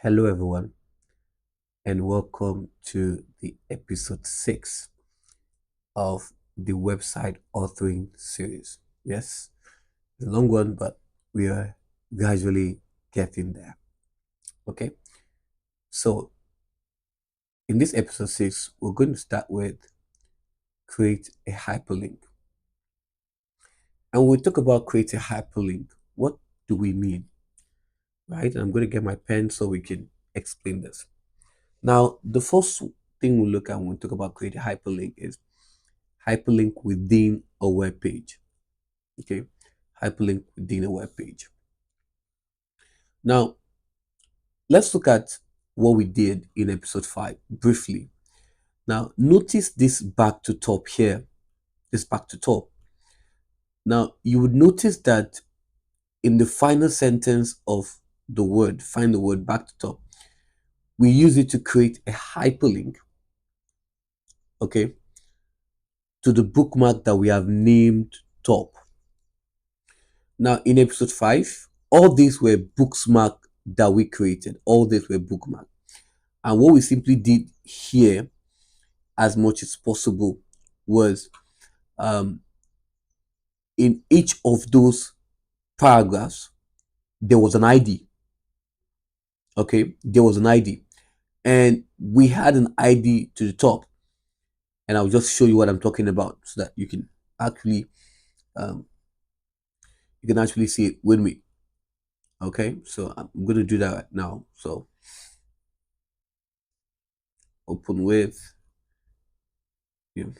Hello, everyone, and welcome to the episode 6 of the website authoring series. Yes, it's a long one, but we are gradually getting there. Okay, so in this episode 6, we're going to start with create a hyperlink. And when we talk about create a hyperlink, what do we mean? Right? I'm going to get my pen so we can explain this. Now, the first thing we look at when we talk about create a hyperlink is hyperlink within a web page. Okay, hyperlink within a web page. Now, let's look at what we did in episode 5 briefly. Now, notice this back to top here, this back to top. Now, you would notice that in the final sentence of the word, find the word back to top, we use it to create a hyperlink, okay, to the bookmark that we have named top. Now, in episode 5, all these were bookmark that we created. All these were bookmark. And what we simply did here, as much as possible, was in each of those paragraphs, there was an ID. Okay, there was an ID. And we had an ID to the top. And I'll just show you what I'm talking about so that you can actually um, see it with me. Okay, so I'm going to do that right now. So open with, you know,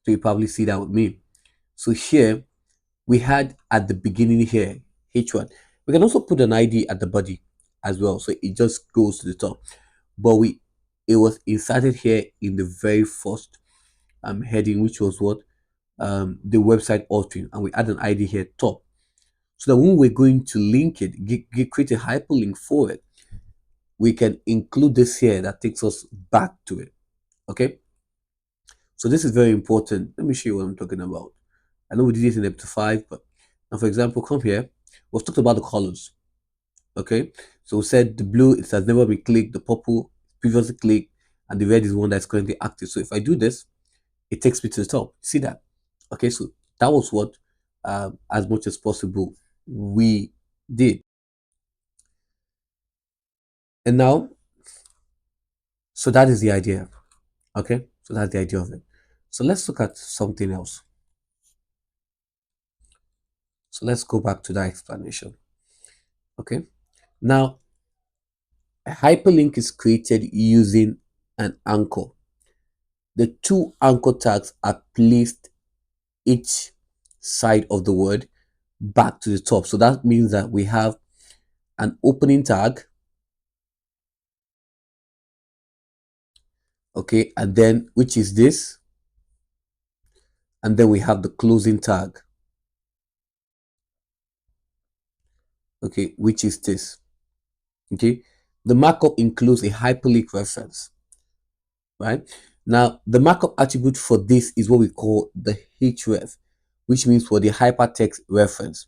so you probably see that with me. So here we had at the beginning here H1. We can also put an ID at the body as well, so it just goes to the top. But it was inserted here in the very first heading, which was what the website authoring, and we add an ID here top, so that when we're going to link it, create a hyperlink for it, we can include this here that takes us back to it. Okay, so this is very important. Let me show you what I'm talking about. I know we did it in episode 5, but now, for example, come here. We've talked about the colors. Okay, so we said the blue, it has never been clicked, the purple previously clicked, and the red is one that's currently active. So if I do this, it takes me to the top. See that? Okay, so that was what, as much as possible, we did. And now, so that is the idea. Okay, so that's the idea of it. So let's look at something else. So let's go back to that explanation. Okay, now a hyperlink is created using an anchor. The two anchor tags are placed each side of the word back to the top. So that means that we have an opening tag, okay, and then which is this, and then we have the closing tag, okay, which is this. Okay, the markup includes a hyperlink reference, right? Now, the markup attribute for this is what we call the href, which means for the hypertext reference,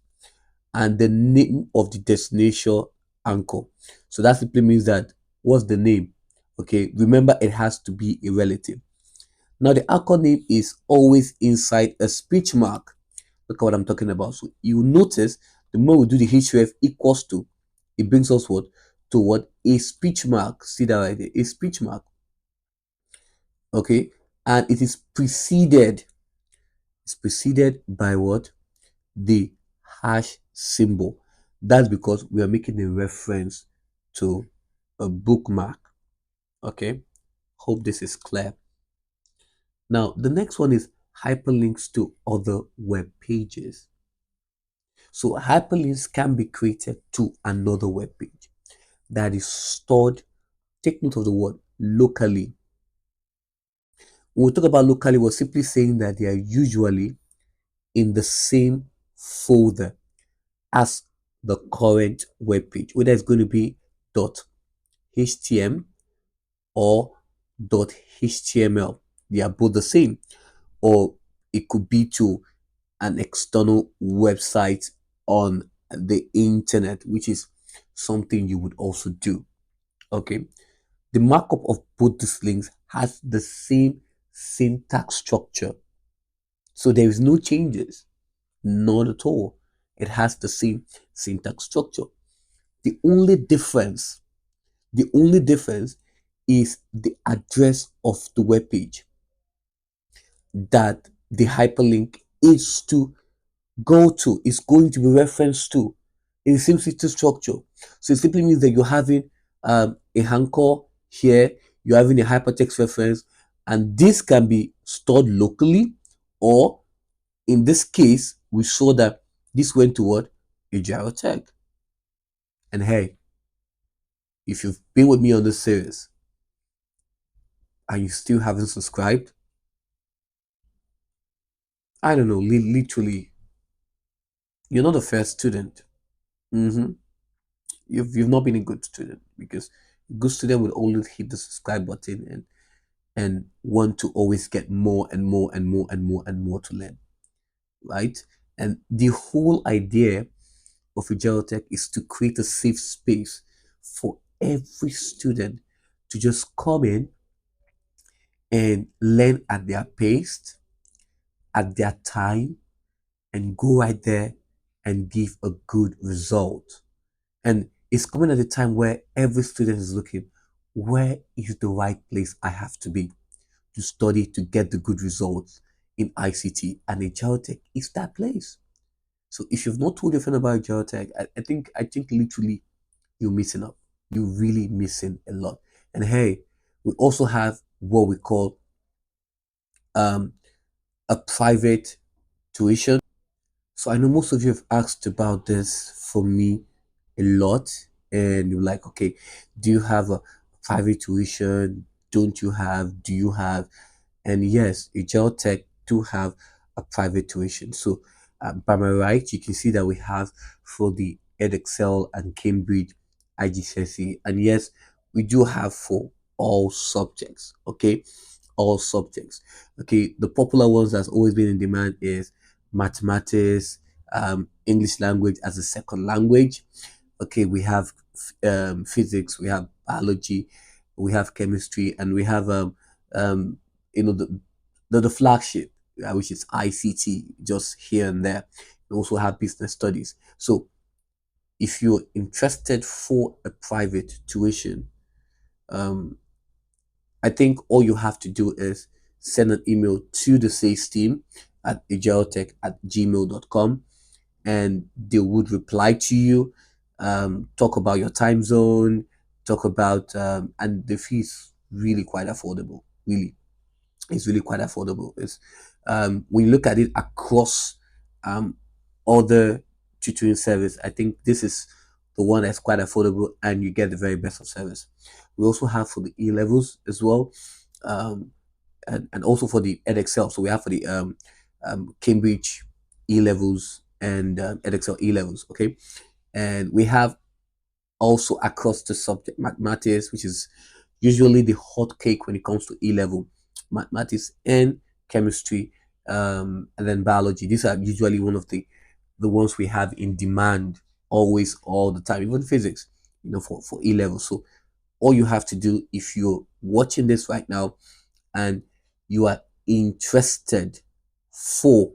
and the name of the destination anchor. So that simply means that what's the name? Okay, remember it has to be a relative. Now the anchor name is always inside a speech mark. Look at what I'm talking about. So you notice the more we do the href equals to, it brings us what? To what? A speech mark. See that right there? A speech mark. Okay, and it is preceded. It's preceded by what? The hash symbol. That's because we are making a reference to a bookmark. Okay, hope this is clear. Now the next one is hyperlinks to other web pages. So hyperlinks can be created to another web page that is stored, take note of the word, locally. When we talk about locally, we're simply saying that they are usually in the same folder as the current web page, whether it's going to be .htm or .html. They are both the same. Or it could be to an external website on the internet, which is something you would also do. Okay, the markup of both these links has the same syntax structure, so there is no changes, not at all. It has the same syntax structure. The only difference, the only difference is the address of the web page that the hyperlink is to go to, is going to be referenced to in the same syntax structure. So it simply means that you're having a anchor here, you're having a hypertext reference, and this can be stored locally, or in this case, we saw that this went to what? Ajiro Tech. And hey, if you've been with me on this series and you still haven't subscribed, I don't know, literally, you're not a fair student. hmm you've not been a good student, because a good student will always hit the subscribe button and want to always get more and more and more and more and more to learn, right? And the whole idea of Ajiro Tech is to create a safe space for every student to just come in and learn at their pace, at their time, and go right there and give a good result. And it's coming at a time where every student is looking, where is the right place I have to be to study to get the good results in ICT? And Ajiro Tech is that place. So if you've not told your friend about Ajiro Tech, I think literally you're missing up. You're really missing a lot. And hey, we also have what we call um, a private tuition. So I know most of you have asked about this for me a lot, and you're like, okay, do you have a private tuition? Don't you have? Do you have? And yes, Agile Tech do have a private tuition. So by my right, you can see that we have for the EdExcel and Cambridge IGCSE. And yes, we do have for all subjects. Okay, all subjects. Okay, the popular ones that's always been in demand is mathematics, English language as a second language. Okay, we have physics, we have biology, we have chemistry, and we have um, you know the flagship, which is ICT, just here and there. We also have business studies. So if you're interested for a private tuition, um, I think all you have to do is send an email to the sales team at agiletech@gmail.com, and they would reply to you, talk about your time zone, talk about, and the fees really quite affordable. Really, it's really quite affordable. It's when you look at it across other tutoring service, I think this is the one that's quite affordable, and you get the very best of service. We also have for the E levels as well, um, and also for the EdExcel. So we have for the Cambridge E levels and EdExcel E levels. Okay, and we have also across the subject mathematics, which is usually the hot cake when it comes to E level mathematics and chemistry, and then biology. These are usually one of the ones we have in demand always, all the time. Even physics, for E level. So all you have to do, if you're watching this right now and you are interested for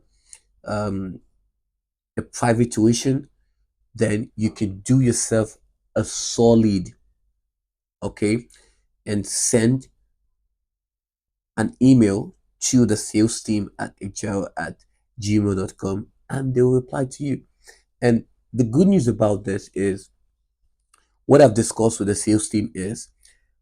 um, a private tuition, then you can do yourself a solid, okay, and send an email to the sales team at agile@gmail.com, and they'll reply to you. And the good news about this is what I've discussed with the sales team is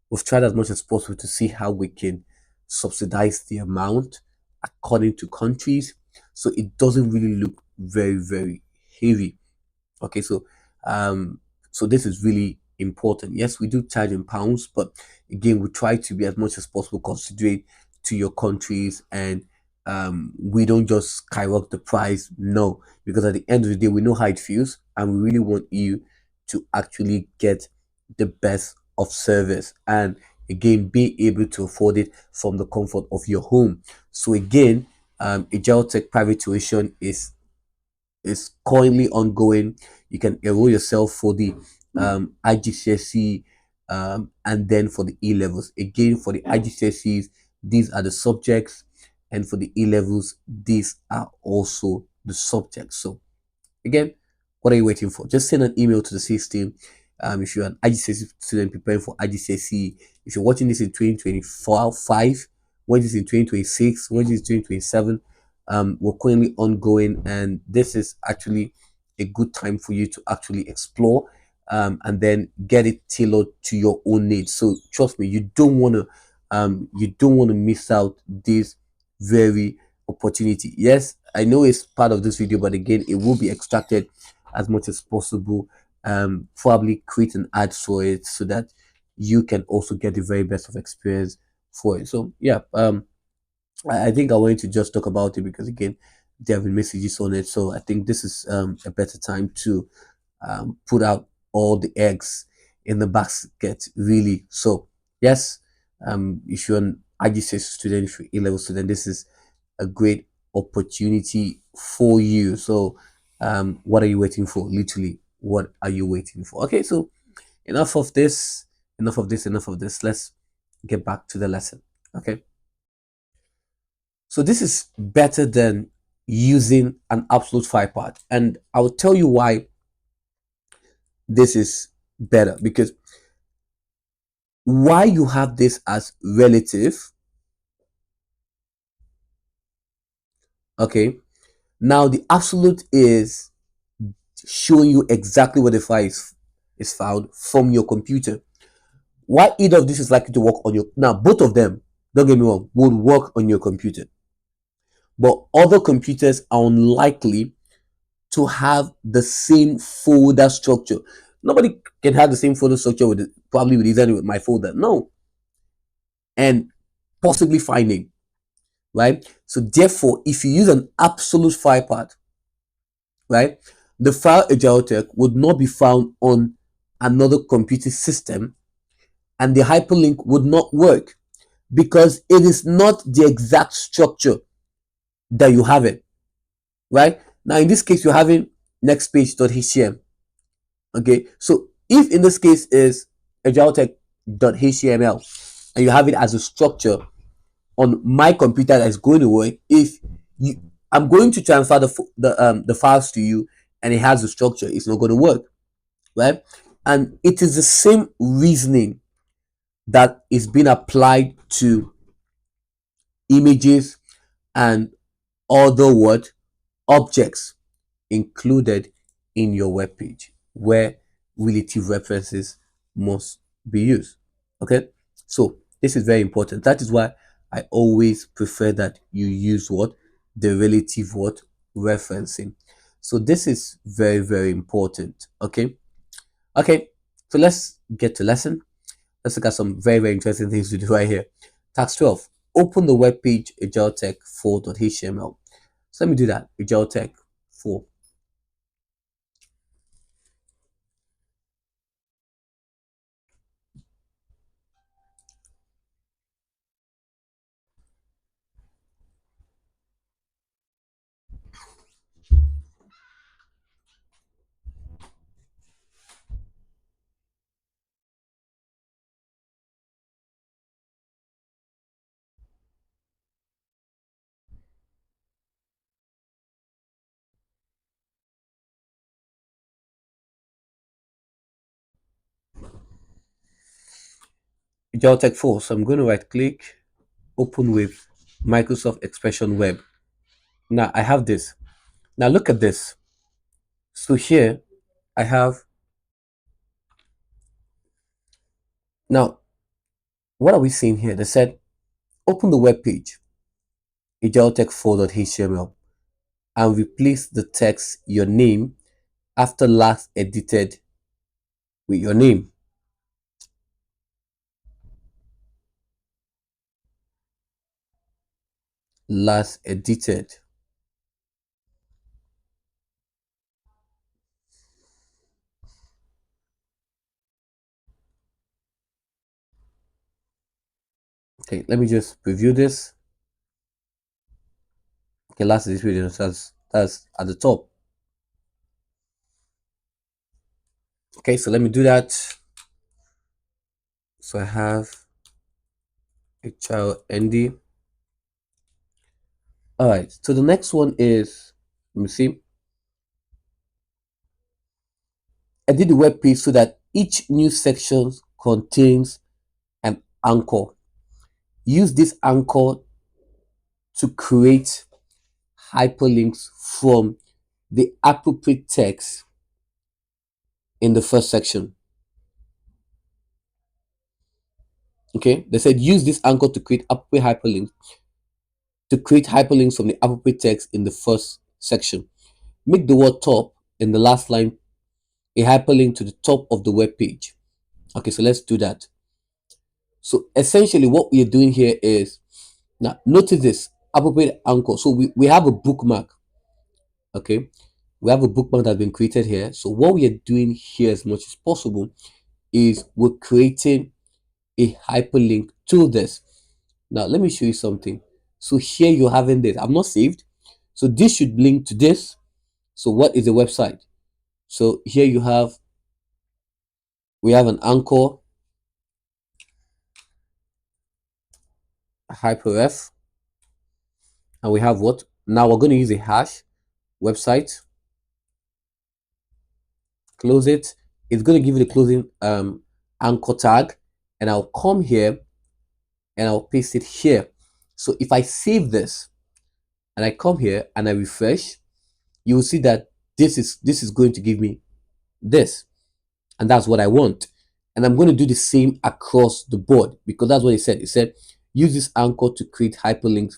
we've tried as much as possible to see how we can subsidize the amount according to countries, so it doesn't really look very, very heavy. Okay, um, so this is really important. Yes, we do charge in pounds, but again, we try to be as much as possible considerate to your countries, and we don't just skyrocket the price. No, because at the end of the day, we know how it feels, and we really want you to actually get the best of service, and again, be able to afford it from the comfort of your home. So again, Agile Tech private tuition is is currently ongoing. You can enroll yourself for the IGCSE and then for the E levels. Again, for the IGCSEs, these are the subjects, and for the E levels, these are also the subjects. So again, what are you waiting for? Just send an email to the system. If you're an IGCSE student preparing for IGCSE, if you're watching this in 2024, 5, when this in 2026, when this is 2027, we're currently ongoing, and this is actually a good time for you to actually explore and then get it tailored to your own needs. So trust me, you don't want to miss out this very opportunity. Yes, I know it's part of this video, but again, it will be extracted as much as possible. Probably create an ad for it so that you can also get the very best of experience for it. So yeah, I think I wanted to just talk about it because again, there have been messages on it. So I think this is a better time to put out all the eggs in the basket, really. So yes, if you're an IGCSE student, if you're A-level student, this is a great opportunity for you. So what are you waiting for? Literally, what are you waiting for? Okay, so enough of this, enough of this, enough of this. Let's get back to the lesson. Okay, so this is better than using an absolute five part, and I'll tell you why this is better. Because why you have this as relative, okay, now the absolute is showing you exactly where the file is found from your computer. Why either of this is likely to work on your, now both of them, don't get me wrong, would work on your computer, but other computers are unlikely to have the same folder structure. Nobody can have the same folder structure with probably with either with my folder, no, and possibly finding, right? So therefore, if you use an absolute file path, right, the file Ajiro Tech would not be found on another computer system, and the hyperlink would not work because it is not the exact structure that you have it, right? Now, in this case, you're having nextpage.html. Okay, so if in this case is agiletech.html and you have it as a structure on my computer that's going to work, if you, I'm going to transfer the files to you and it has a structure, it's not going to work, right? And it is the same reasoning that is being applied to images and other what objects included in your web page where relative references must be used. Okay, so this is very important. That is why I always prefer that you use what the relative what referencing. So this is very, very important. Okay, okay, so let's get to lesson. Let's look at some very, very interesting things to do right here. Task 12, open the web page agiletech4.html. So let me do that. Agiletech 4. Tech 4. So I'm going to right click, open with Microsoft Expression Web. Now I have this. Now look at this. So here I have, now what are we seeing here? They said open the web page, agiletech4.html, and replace the text your name after last edited with your name. Last edited. Okay, let me just preview this. Okay, last edited, that's at the top. Okay, so let me do that. So I have a child ND. All right, so the next one is, let me see. I did the web page so that each new section contains an anchor. Use this anchor to create hyperlinks from the appropriate text in the first section. Okay, they said use this anchor to create appropriate hyperlinks from the appropriate text in the first section. Make the word top in the last line a hyperlink to the top of the web page. Okay, so let's do that. So essentially what we are doing here is, now notice this appropriate anchor. So we have a bookmark. Okay, we have a bookmark that's been created here. So what we are doing here as much as possible is we're creating a hyperlink to this. Now let me show you something. So here you're having this. I'm not saved. So this should link to this. So what is the website? So here you have, we have an anchor, hyperf, and we have what? Now we're going to use a hash website. Close it. It's going to give you the closing anchor tag, and I'll come here and I'll paste it here. So if I save this and I come here and I refresh, you will see that this is going to give me this, and that's what I want. And I'm going to do the same across the board because that's what it said. It said use this anchor to create hyperlinks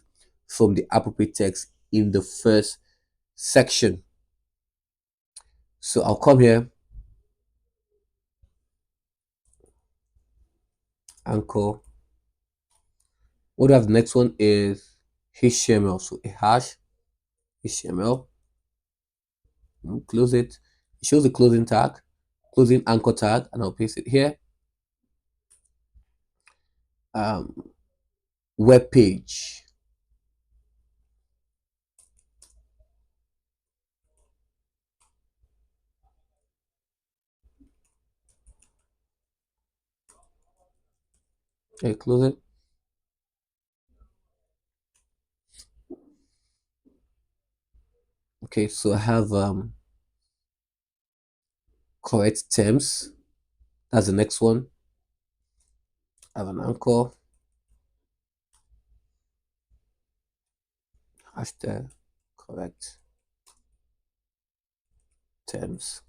from the appropriate text in the first section. So I'll come here, anchor. What do I have? The next one is HTML. So a hash HTML. Close it. It shows the closing tag, closing anchor tag, and I'll paste it here. Um, web page. Okay, close it. Okay, so I have correct terms. That's the next one. I have an anchor. Hashtag correct terms.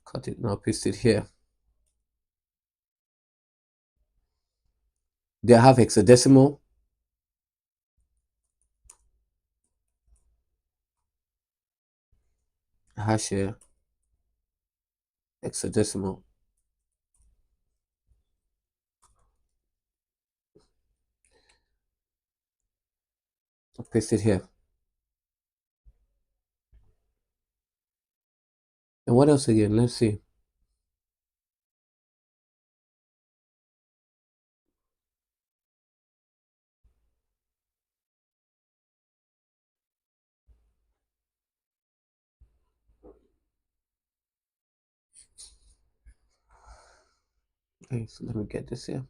Cut it now, paste it here. They have hexadecimal. Hash here. Hexadecimal. I'll paste it here. And what else again? Let's see. Okay, so let me get this here.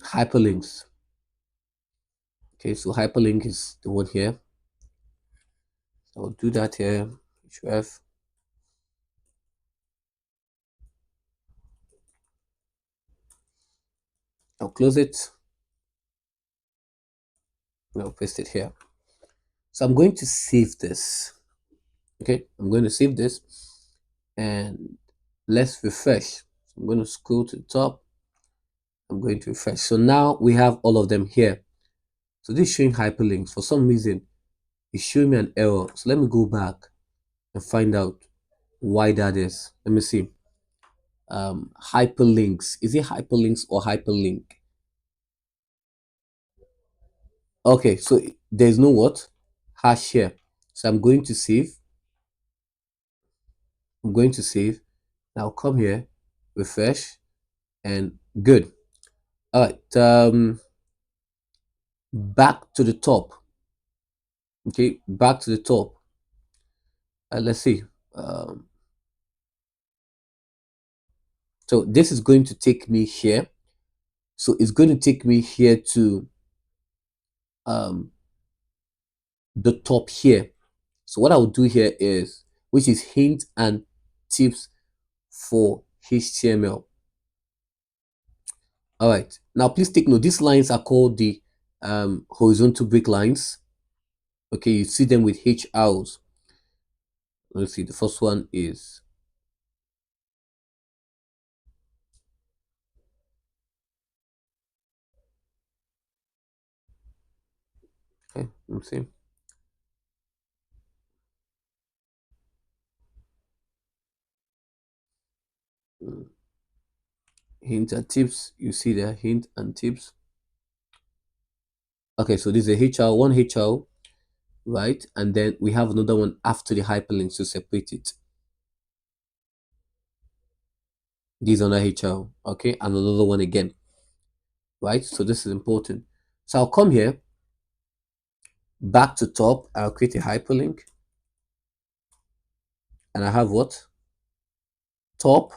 Hyperlinks. Okay, so hyperlink is the one here. So I'll do that here. href. I'll close it. And I'll paste it here. So I'm going to save this. Okay, I'm going to save this and let's refresh. So I'm going to scroll to the top. I'm going to refresh. So now we have all of them here. So this is showing hyperlinks. For some reason, it's showing me an error. So let me go back and find out why that is. Let me see. Hyperlinks. Is it hyperlinks or hyperlink? Okay, so there's no what? hash here. So I'm going to save. I'm going to save. Now come here, refresh, and good. All right. Back to the top. Okay, back to the top. Let's see. Um, so this is going to take me here. So it's going to take me here to um, the top here. So what I will do here is, which is hint and tips for HTML. All right. Now, please take note. These lines are called the horizontal break lines. Okay, you see them with HRs. Let's see. The first one is okay. Let me see. Mm, hint and tips. You see there, hint and tips. Okay, so this is a HR, one HR, right? And then we have another one after the hyperlinks to separate it. This is another HR, okay, and another one again, right? So this is important. So I'll come here, back to top. I'll create a hyperlink, and I have what? Top.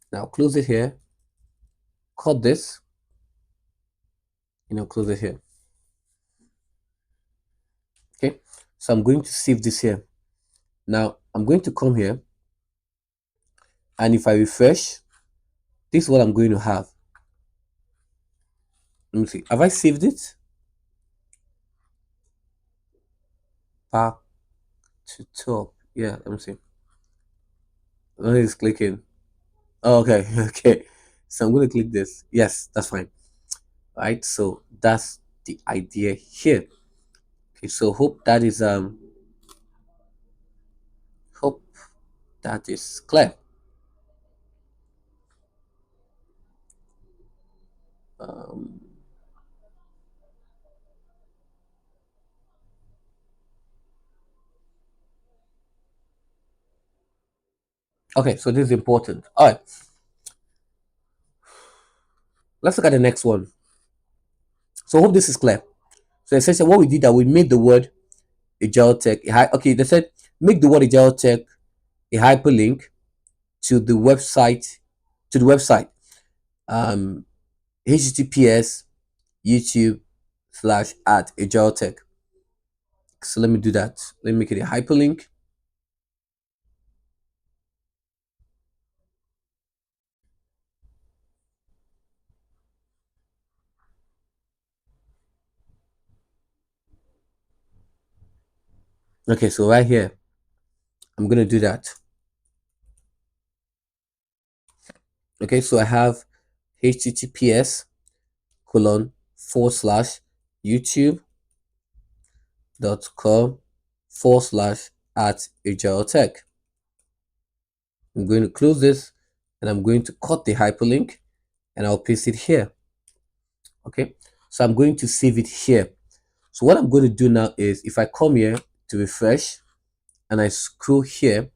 Now close it here. Cut this. Close it here. Okay. So I'm going to save this here. Now I'm going to come here, and if I refresh, this is what I'm going to have. Let me see. Have I saved it? Back to top. Yeah. Let me see. Let me just clicking. Oh, okay. Okay. So I'm going to click this. Yes, that's fine. Right. So that's the idea here. Okay. So hope that is clear. Um, okay. So this is important. All right. Let's look at the next one. So hope this is clear. So essentially, what we did that we made the word Ajiro Tech. Okay, they said make the word Ajiro Tech a hyperlink to the website um, https YouTube slash at Ajiro Tech. So let me do that. Let me make it a hyperlink. Okay, so right here, I'm gonna do that. Okay, so I have https colon forward slash youtube.com forward slash at Ajiro Tech. I'm going to close this, and I'm going to cut the hyperlink, and I'll paste it here. Okay, so I'm going to save it here. So what I'm going to do now is, if I come here to refresh and I scroll here,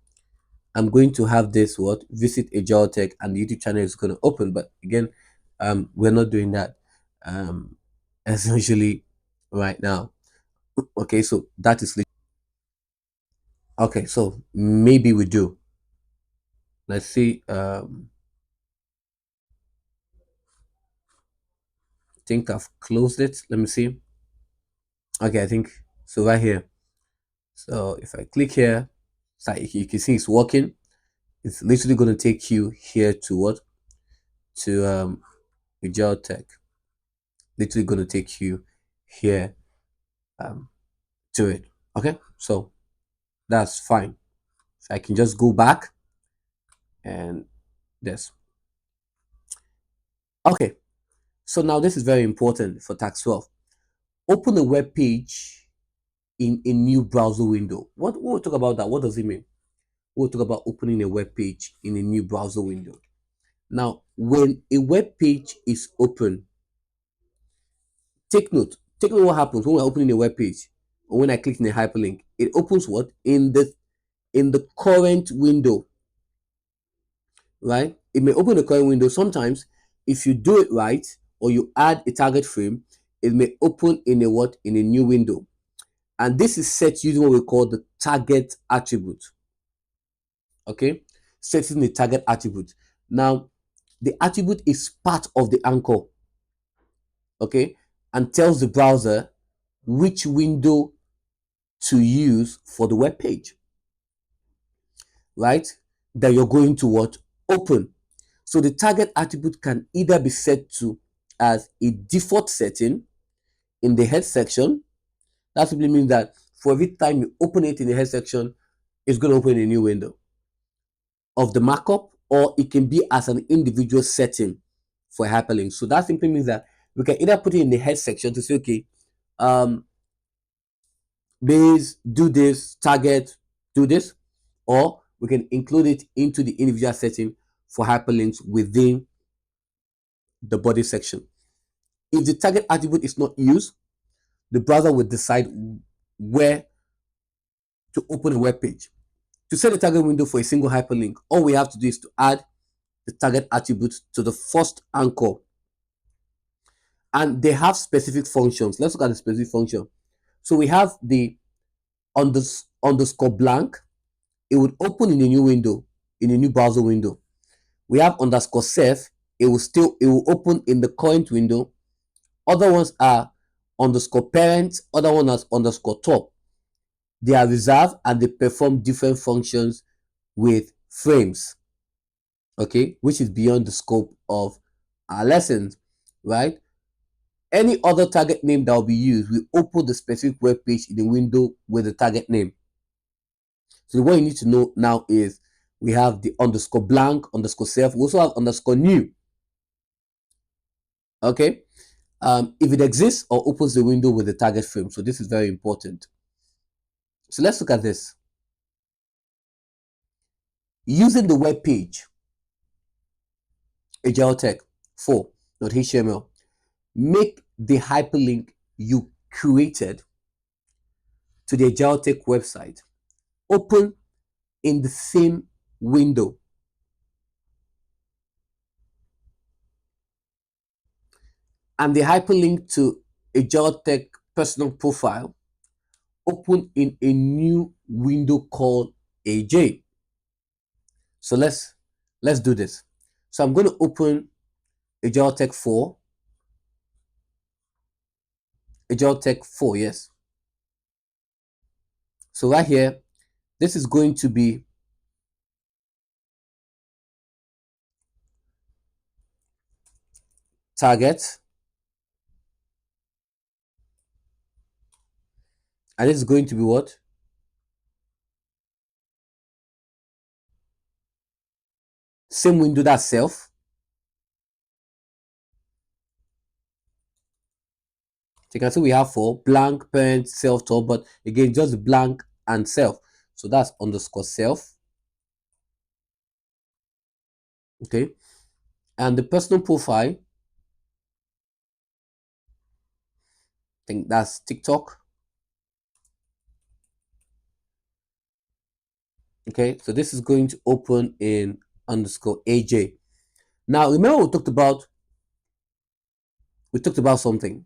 I'm going to have this what visit Ajiro Tech, and the YouTube channel is going to open. But again, we're not doing that essentially right now. Okay, so that is okay. So maybe we do. Let's see. I think I've closed it. Let me see. Okay, I think so right here. So if I click here, so you can see it's working. It's literally going to take you here to what? To Ajiro Tech. Literally going to take you here um, to it. Okay, so that's fine. So I can just go back and this. Okay, so now this is very important for tax 12. Open a web page in a new browser window. What we'll talk about that. What does it mean? We'll talk about opening a web page in a new browser window. Now, when a web page is open, take note, take note what happens when we're opening a web page or when I click in a hyperlink. It opens what? In the current window, right? It may open the current window. Sometimes if you do it right or you add a target frame, it may open in a what? In a new window. And this is set using what we call the target attribute. Okay, setting the target attribute. Now the attribute is part of the anchor, okay, and tells the browser which window to use for the web page, right? That you're going to what? Open. So the target attribute can either be set to as a default setting in the head section. That simply means that for every time you open it in the head section, it's going to open a new window of the markup, or it can be as an individual setting for a hyperlink. So that simply means that we can either put it in the head section to say, okay, um, base, do this, target, do this, or we can include it into the individual setting for hyperlinks within the body section. If the target attribute is not used, the browser will decide where to open a web page. To set the target window for a single hyperlink, all we have to do is to add the target attribute to the first anchor. And they have specific functions. Let's look at the specific function. So we have the underscore blank. It would open in a new window, in a new browser window. We have underscore self. It will open in the current window. Other ones are underscore parent. Other one is underscore top. They are reserved and they perform different functions with frames, okay, which is beyond the scope of our lessons, right? Any other target name that will be used will open the specific web page in the window with the target name. So what you need to know now is we have the underscore blank, underscore self. We also have underscore new. Okay. If it exists or opens the window with the target frame. So this is very important. So let's look at this. Using the web page, Ajiro Tech 4.html, make the hyperlink you created to the Ajiro Tech website open in the same window. And the hyperlink to Ajiro Tech personal profile open in a new window called AJ. So let's do this. So I'm going to open Ajiro Tech 4. Ajiro Tech 4, yes. So right here, this is going to be target. And this is going to be what? Same window, that's self. So you can see we have 4 blank, parent, self, top, but again, just blank and self. So that's underscore self. Okay. And the personal profile, I think that's TikTok. Okay. So this is going to open in underscore AJ. Now, remember we talked about something.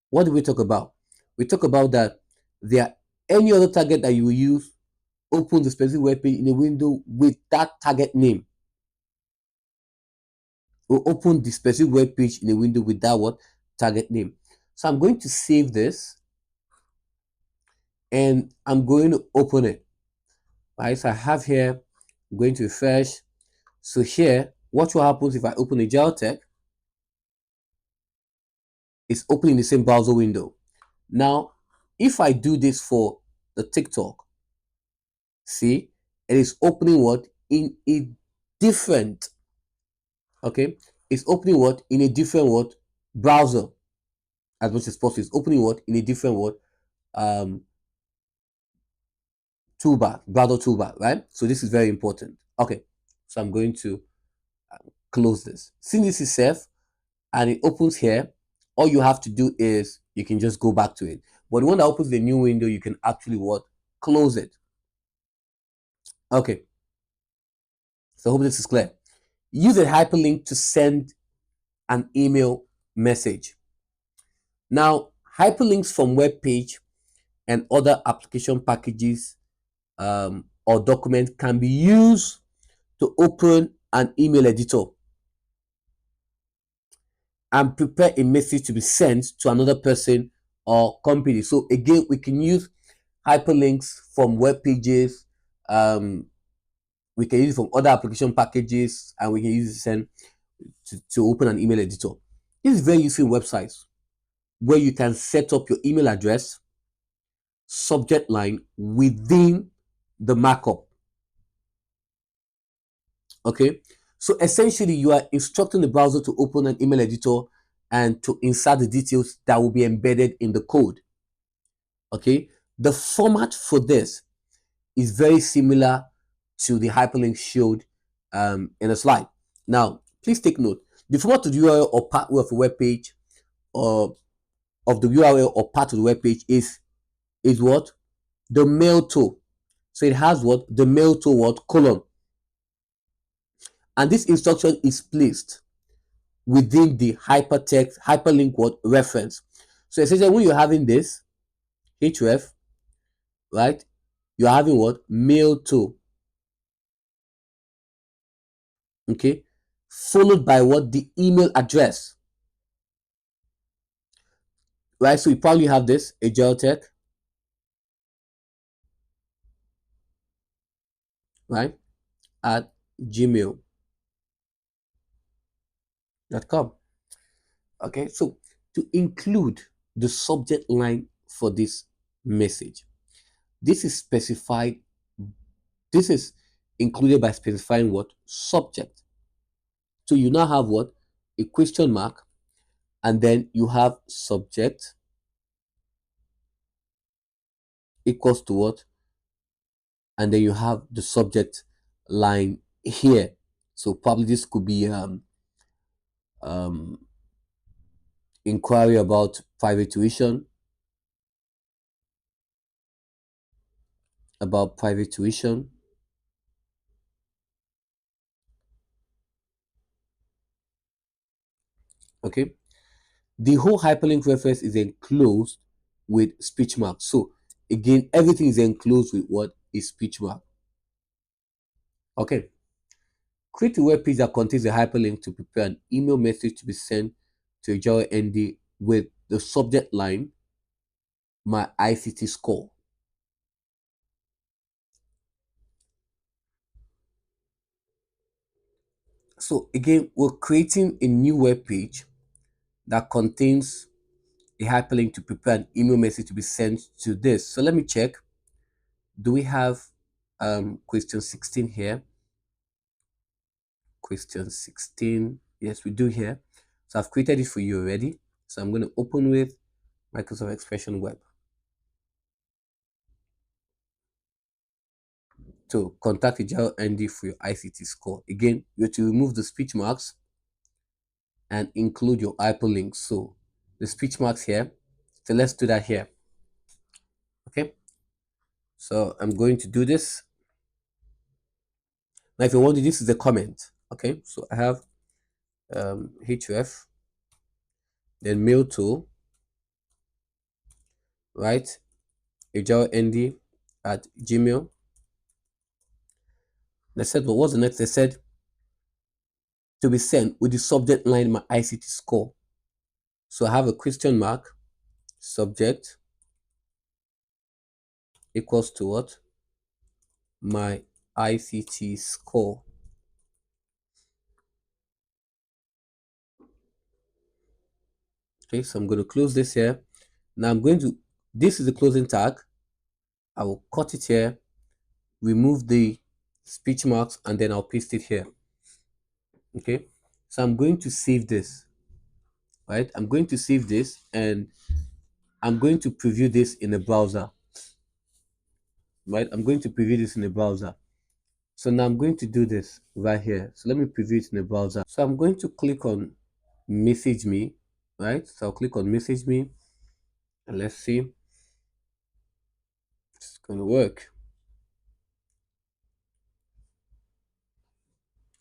What did we talk about? We talked about that there any other target that you will use open the specific web page in a window with that target name. Will open the specific web page in a window with that what target name. So I'm going to save this and I'm going to open it. Right, so I have here, I'm going to refresh. So here, what will happen if I open a Ajiro Tech? It's opening the same browser window. Now, if I do this for the TikTok, see, it is opening what in a different, okay, it's opening what in a different what browser as much as possible. It's opening what in a different what toolbar, browser toolbar, right? So this is very important. Okay, so I'm going to close this. Since this is safe and it opens here, all you have to do is you can just go back to it. But the one that opens the new window, you can actually what? Close it. Okay, so I hope this is clear. Use a hyperlink to send an email message. Now, hyperlinks from web page and other application packages or documents can be used to open an email editor and prepare a message to be sent to another person or company. So again, we can use hyperlinks from web pages. We can use it from other application packages, and we can use it to send to open an email editor. This is very useful in websites where you can set up your email address, subject line within the markup. Okay, so essentially you are instructing the browser to open an email editor and to insert the details that will be embedded in the code. Okay, the format for this is very similar to the hyperlink showed in the slide. Now, please take note: the format of the URL or part of the web page, or of the URL or part of the web page is what? The mail to. So it has what? The mail to what? Colon. And this instruction is placed within the hypertext hyperlink what? Reference. So essentially, when you're having this href, right, you're having what? Mail to. Okay, followed by what? The email address. Right, so you probably have this Ajiro Tech, right, at gmail.com. Okay, so to include the subject line for this message, this is specified, this is included by specifying what? Subject. So you now have what? A question mark, and then you have subject equals to what? And then you have the subject line here. So probably this could be um inquiry about private tuition, about private tuition. Okay, the whole hyperlink reference is enclosed with speech marks. So again, everything is enclosed with what is speech mark. Okay, create a web page that contains a hyperlink to prepare an email message to be sent to a Java ND with the subject line my ICT score. So again, we're creating a new web page that contains a hyperlink to prepare an email message to be sent to this. So let me check. Do we have question 16 here? Question 16. Yes, we do here. So I've created it for you already. So I'm going to open with Microsoft Expression Web to contact the Java ND for your ICT score. Again, you have to remove the speech marks and include your hyperlinks. So the speech marks here. So let's do that here. Okay. So I'm going to do this. Now, if you want to, this is the comment. Okay. So I have href, then mail to, right? Ajiro ND at Gmail. They said, well, what's the next? They said to be sent with the subject line my ICT score. So I have a question mark, subject equals to what? My ICT score. Okay, so I'm going to close this here. Now I'm going to, this is the closing tag. I will cut it here, remove the speech marks, and then I'll paste it here. Okay, so I'm going to save this, right? I'm going to save this and I'm going to preview this in the browser, right? I'm going to preview this in the browser. So now I'm going to do this right here. So let me preview it in the browser. So I'm going to click on message me, right? So I'll click on message me. And let's see if it's going to work.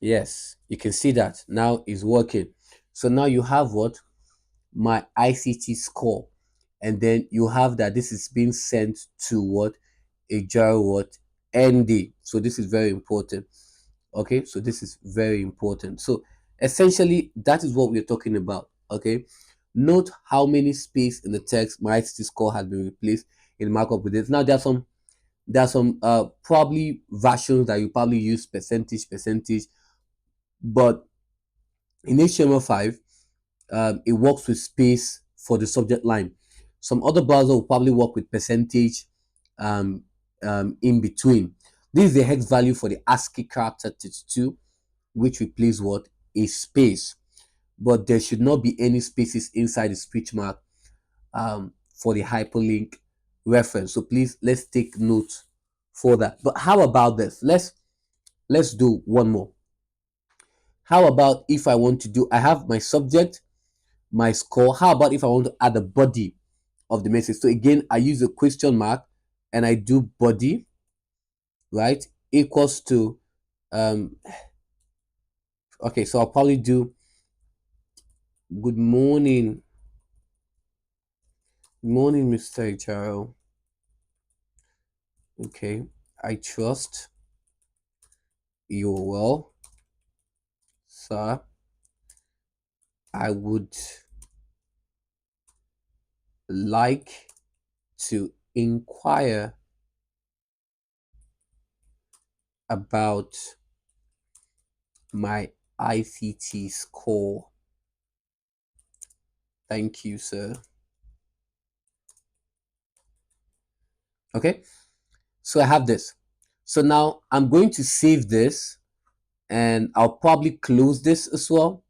Yes, you can see that now it's working. So now you have what? My ICT score. And then you have that this is being sent to what? Ajiro what? ND. So this is very important. Okay, so this is very important. So essentially that is what we're talking about. Okay, note how many space in the text my ICT score has been replaced in markup with this. Now there are some probably versions that you probably use percentage, but in HTML5 it works with space for the subject line. Some other browser will probably work with percentage um, in between. This is the hex value for the ASCII character 32, which replaces what? A space. But there should not be any spaces inside the speech mark for the hyperlink reference. So please, let's take note for that. But how about this? Let's do one more. How about if I want to do, I have my subject, my score. How about if I want to add a body of the message? So again, I use a question mark and I do body, right? Equals to, um, okay, so I'll probably do good morning. Morning, Mr. Ajiro. Okay, I trust you're well, sir. I would like to inquire about my ICT score. Thank you, sir. Okay, so I have this. So now I'm going to save this and I'll probably close this as well.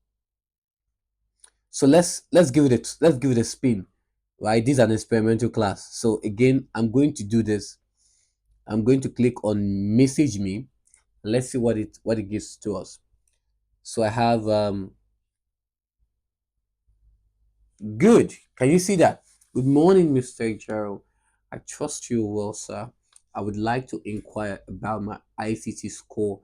So let's give it a spin, right? This is an experimental class. So again, I'm going to do this. I'm going to click on message me. Let's see what it gives to us. So I have good. Can you see that? Good morning, Mr. Gerald. I trust you well, sir. I would like to inquire about my ICT score.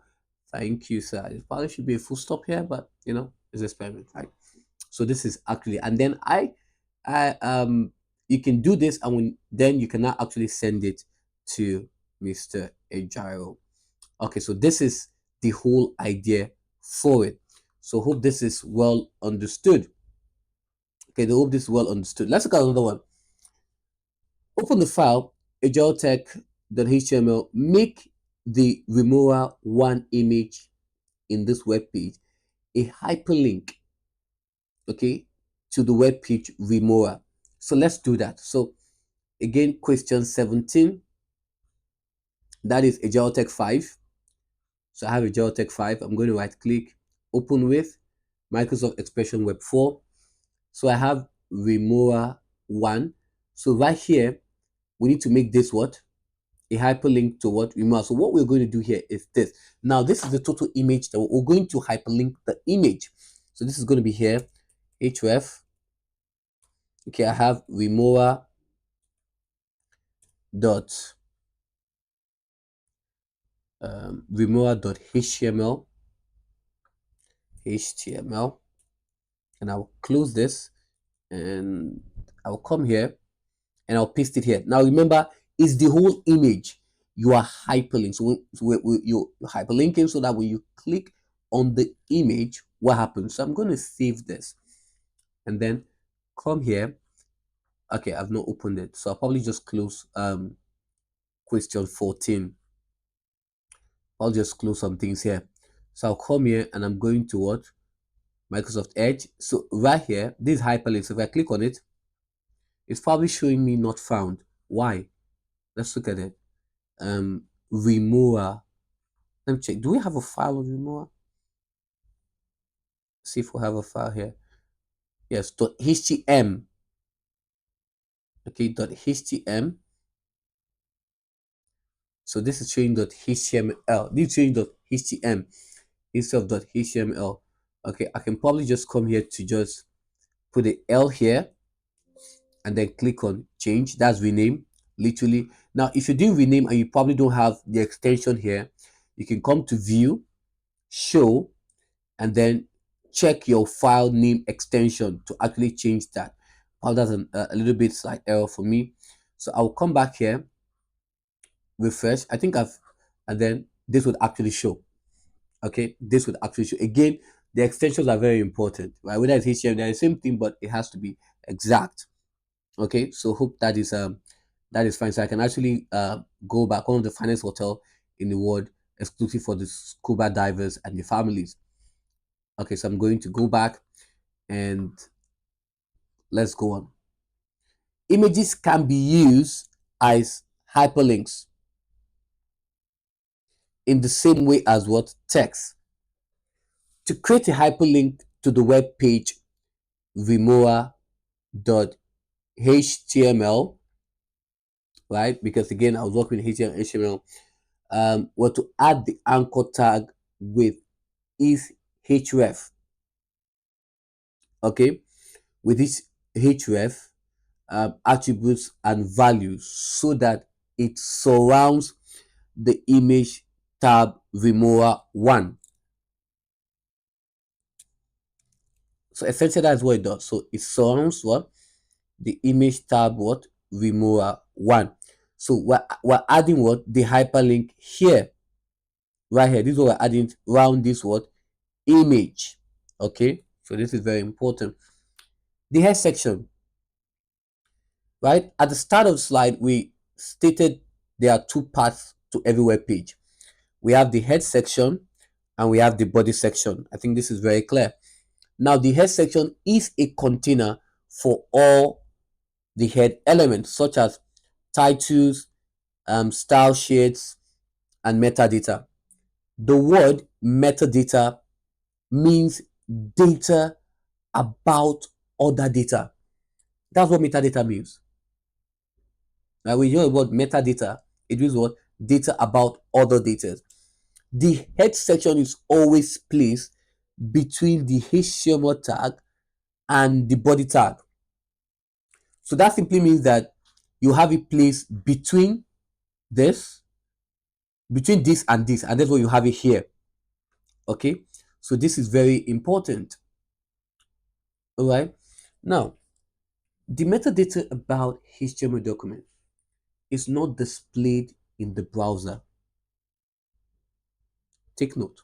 Thank you, sir. It probably should be a full stop here, but it's experiment, right? So this is actually, and then you can do this, and then you cannot actually send it to Mr. Ajiro. Okay, so this is the whole idea for it. So hope this is well understood. Okay, I hope this is well understood. Let's look at another one. Open the file, ajirotech.html, make the Remora 1 image in this web page a hyperlink, okay, to the web page Remora. So let's do that. So again, question 17, that is Ajiro Tech 5. So I have Ajiro Tech 5. I'm going to right click, open with Microsoft Expression Web 4. So I have Remora 1. So right here, we need to make this what? A hyperlink to what Remora. So what we're going to do here is this. Now, this is the total image that we're going to hyperlink the image. So this is going to be here, href. Okay, I have Remora dot remora.html, and I'll close this and I'll come here and I'll paste it here. Now remember, it's the whole image you are hyperlinking. So you're hyperlinking so that when you click on the image, what happens? So I'm going to save this and then come here. Okay, I've not opened it, so I'll probably just close question 14. I'll just close some things here. So I'll come here and I'm going to what? Microsoft Edge. So right here, this hyperlink. So if I click on it, it's probably showing me not found. Why? Let's look at it. Remora. Let me check. Do we have a file of Remora? See if we have a file here. Yes, .htm. Okay, .htm. So this is showing .html. This is showing .htm instead of .html. Okay, I can probably just come here to just put the L here and then click on change. That's rename, literally. Now, if you're doing rename and you probably don't have the extension here, you can come to view, show, and then check your file name extension to actually change that. Oh, that's a little bit slight error for me. So I'll come back here, refresh. I think I've, and then this would actually show. Okay, this would actually show. Again, the extensions are very important, right? Whether it's HTML, they're the same thing, but it has to be exact. Okay, so hope that is fine. So I can actually go back on the finest hotel in the world exclusive for the scuba divers and the families. Okay, so I'm going to go back and let's go on. Images can be used as hyperlinks in the same way as what text. To create a hyperlink to the web page remora.html, right? Because again, I was working with HTML, or to add the anchor tag with is href. Okay, with this href, attributes and values so that it surrounds the image tab remora 1. So essentially that's what it does. So it surrounds what? The image tab what? Remora 1. So we're adding what? The hyperlink here. Right here. This is what we're adding around this what? Image. Okay. So this is very important. The head section. Right? At the start of the slide, we stated there are two parts to every web page. We have the head section and we have the body section. I think this is very clear. Now, the head section is a container for all the head elements, such as titles, style sheets, and metadata. The word metadata means data about other data. That's what metadata means. Now, when you hear about metadata, it means what? Data about other data. The head section is always placed between the HTML tag and the body tag. So that simply means that you have it placed this, between this, and that's why you have it here. Okay, so this is very important. All right, now the metadata about HTML document is not displayed in the browser. Take note,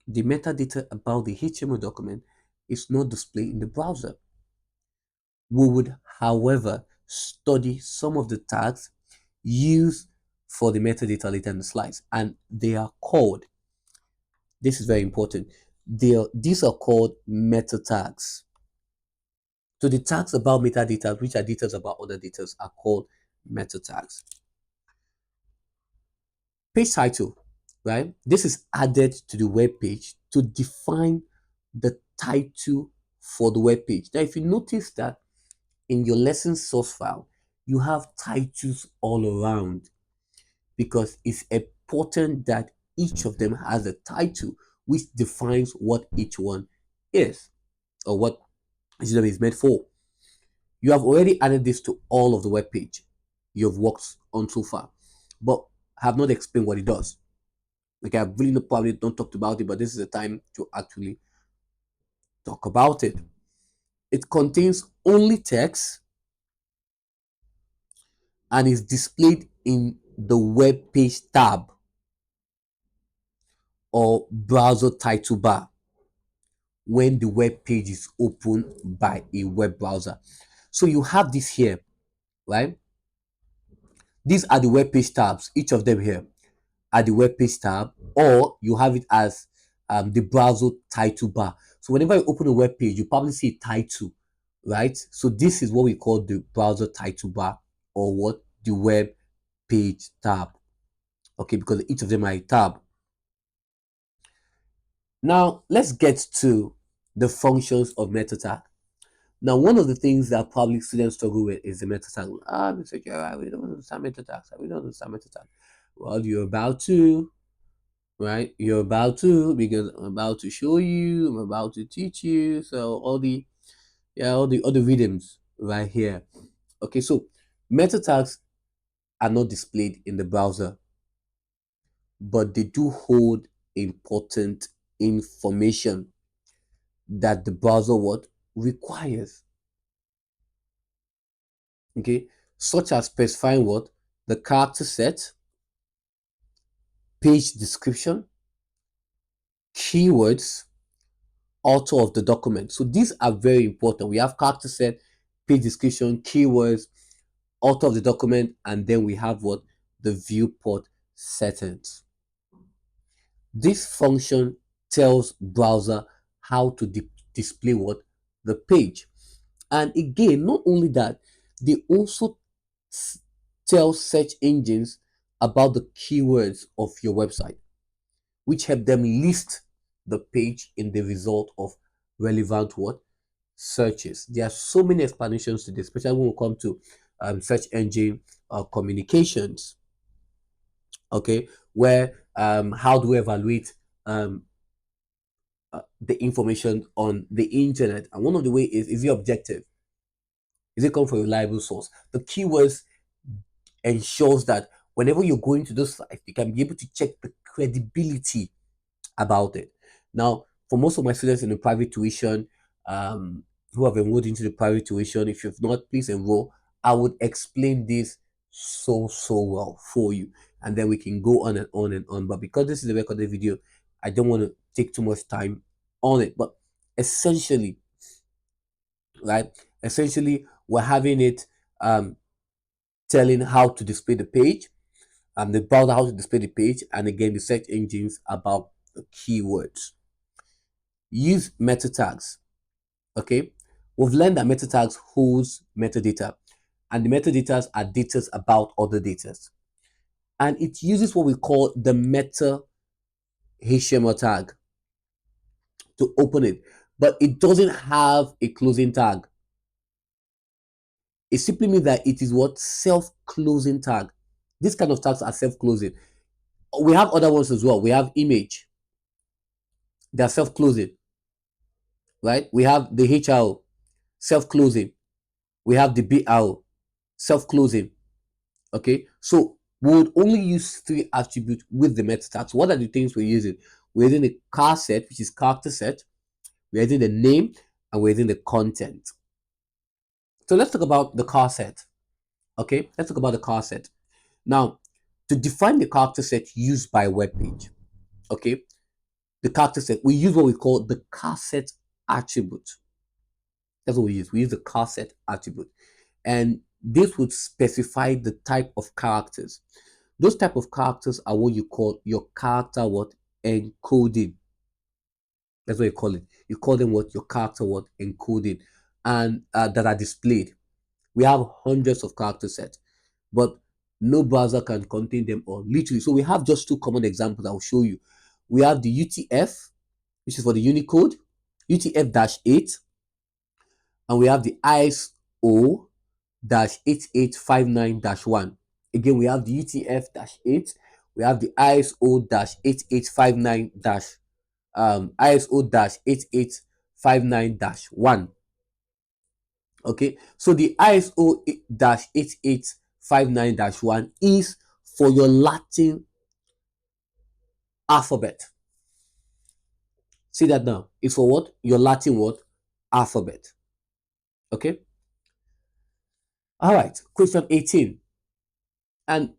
the metadata about the HTML document is not displayed in the browser. We would, however, study some of the tags used for the metadata later in the slides, and they are called, this is very important, these are called meta tags. So the tags about metadata, which are details about other details, are called meta tags. Page title, right? This is added to the web page to define the title for the web page. Now, if you notice that in your lesson source file, you have titles all around, because it's important that each of them has a title which defines what each one is, or what each of them is meant for. You have already added this to all of the web page you've worked on so far, but have not explained what it does. Like, I've really probably not talked about it, but this is the time to actually talk about it. It contains only text and is displayed in the web page tab or browser title bar when the web page is opened by a web browser. So you have this here, right? These are the web page tabs. Each of them here are the web page tab, or you have it as the browser title bar. So whenever you open a web page, you probably see a title, right? So this is what we call the browser title bar, or what? The web page tab. Okay, because each of them are a tab. Now let's get to the functions of meta tag. Now, one of the things that probably students struggle with is the meta tag. Mr. Gerard, we don't understand meta tags. We don't understand meta tag. Well, you're about to, right? You're about to, because I'm about to show you, I'm about to teach you. So all the, yeah, all the other rhythms right here. Okay, so meta tags are not displayed in the browser, but they do hold important information that the browser what requires. Okay, such as specifying what the character set, page description, keywords, author of the document. So these are very important. We have character set, page description, keywords, author of the document, and then we have what the viewport settings. This function tells browser how to display what the page. And again, not only that, they also tell search engines about the keywords of your website, which help them list the page in the result of relevant what searches. There are so many explanations to this, especially when we come to search engine communications. Okay, where how do we evaluate the information on the internet? And one of the way is it objective? Is it come from a reliable source? The keywords ensures that whenever you're going to those sites, you can be able to check the credibility about it. Now, for most of my students in the private tuition, who have enrolled into the private tuition, if you've not, please enroll. I would explain this so well for you, and then we can go on and on and on. But because this is a recorded video, I don't want to take too much time on it. But essentially, right? Essentially, we're having it telling how to display the page, the browser how to display the page, and again the search engines about the keywords. Use meta tags. Okay, we've learned that meta tags holds metadata, and the metadata are data about other data, and it uses what we call the meta HTML tag to open it, but it doesn't have a closing tag. It simply means that it is what self-closing tag. This kind of tags are self-closing. We have other ones as well. We have image, they're self-closing, right? We have the HRO, self-closing. We have the BRO, self-closing. Okay, so we would only use three attributes with the meta tags. What are the things we're using? We're using the car set, which is character set. We're using the name, and we're using the content. So let's talk about the car set. Okay, let's talk about the car set. Now, to define the character set used by a web page, okay, the character set, we use what we call the car set attribute. That's what we use. We use the car set attribute. And this would specify the type of characters. Those type of characters are what you call your character what encoding. That's what you call it. You call them what your character what encoding, and that are displayed. We have hundreds of character sets, but no browser can contain them all. Literally, so we have just two common examples. I'll show you. We have the UTF, which is for the Unicode, UTF-8, and we have the ISO 8859-1. Again, we have the UTF-8, we have the ISO 8859 ISO 8859-1. Okay, so the ISO 8859-1 is for your Latin alphabet. See that now? It's for what? Your Latin what? Alphabet. Okay. All right. Question 18. And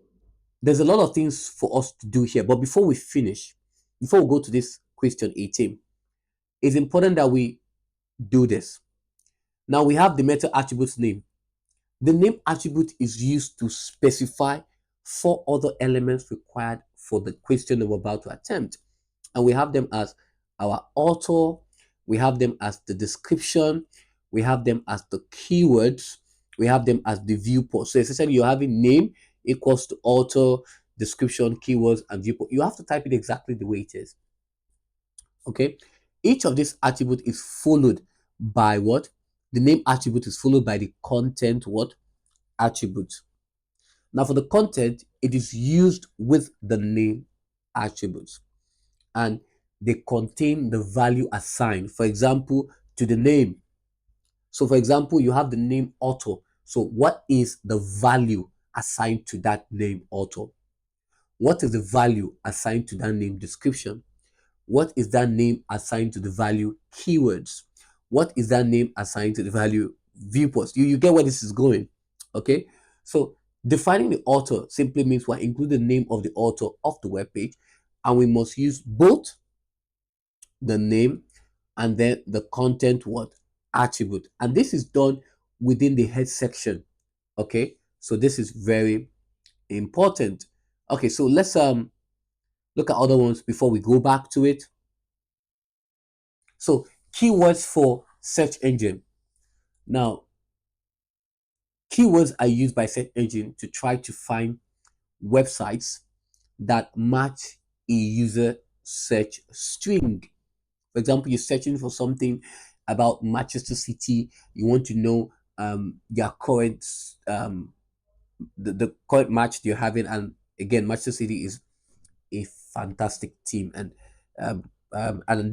there's a lot of things for us to do here. But before we finish, before we go to this question 18, it's important that we do this. Now we have the meta attributes name. The name attribute is used to specify four other elements required for the question that we're about to attempt. And we have them as our author, we have them as the description, we have them as the keywords, we have them as the viewport. So essentially you're having name equals to author, description, keywords, and viewport. You have to type it exactly the way it is. Okay, each of these attributes is followed by what? The name attribute is followed by the content what? Attribute. Now for the content, it is used with the name attributes, and they contain the value assigned, for example, to the name. So for example, you have the name author. So what is the value assigned to that name author? What is the value assigned to that name description? What is that name assigned to the value keywords? What is that name assigned to the value viewports? You get where this is going. Okay. So defining the author simply means we include the name of the author of the web page, and we must use both the name and then the content what attribute. And this is done within the head section. Okay. So this is very important. Okay. So let's look at other ones before we go back to it. So keywords for search engine. Now, keywords are used by search engine to try to find websites that match a user search string. For example, you're searching for something about Manchester City. You want to know their current the current match you're having, and again, Manchester City is a fantastic team, and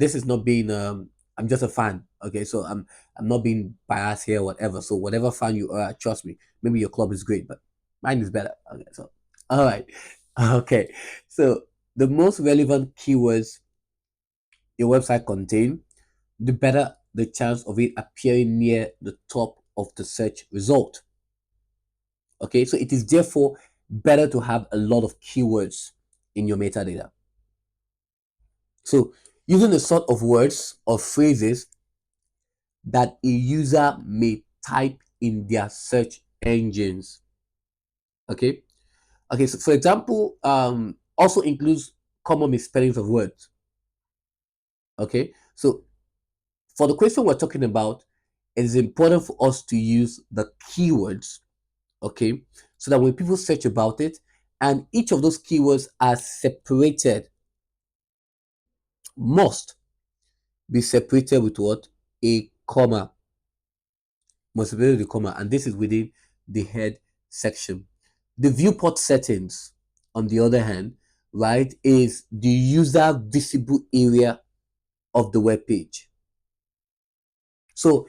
this is not being I'm just a fan. Okay, so I'm not being biased here, whatever. So whatever fan you are, trust me, maybe your club is great, but mine is better. Okay, so all right. Okay, so the most relevant keywords your website contain, the better the chance of it appearing near the top of the search result. Okay, so it is therefore better to have a lot of keywords in your metadata. So using the sort of words or phrases that a user may type in their search engines. Okay. Okay. So for example, also includes common misspellings of words. Okay. So for the question we're talking about, it is important for us to use the keywords. Okay. So that when people search about it, and each of those keywords are separated, must be separated with what? A comma. Must be the comma, and this is within the head section. The viewport settings, on the other hand, right, is the user visible area of the web page. So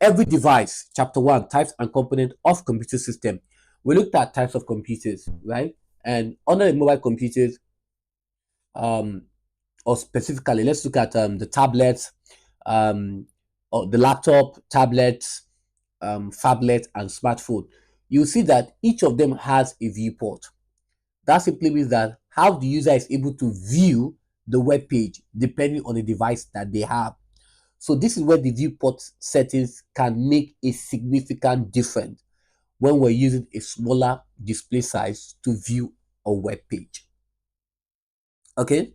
every device, chapter one, types and component of computer system. We looked at types of computers, right? And under the mobile computers, um, or specifically, let's look at the tablets, or the laptop, tablets, phablet, and smartphone. You see that each of them has a viewport. That simply means that how the user is able to view the web page depending on the device that they have. So this is where the viewport settings can make a significant difference when we're using a smaller display size to view a web page. Okay,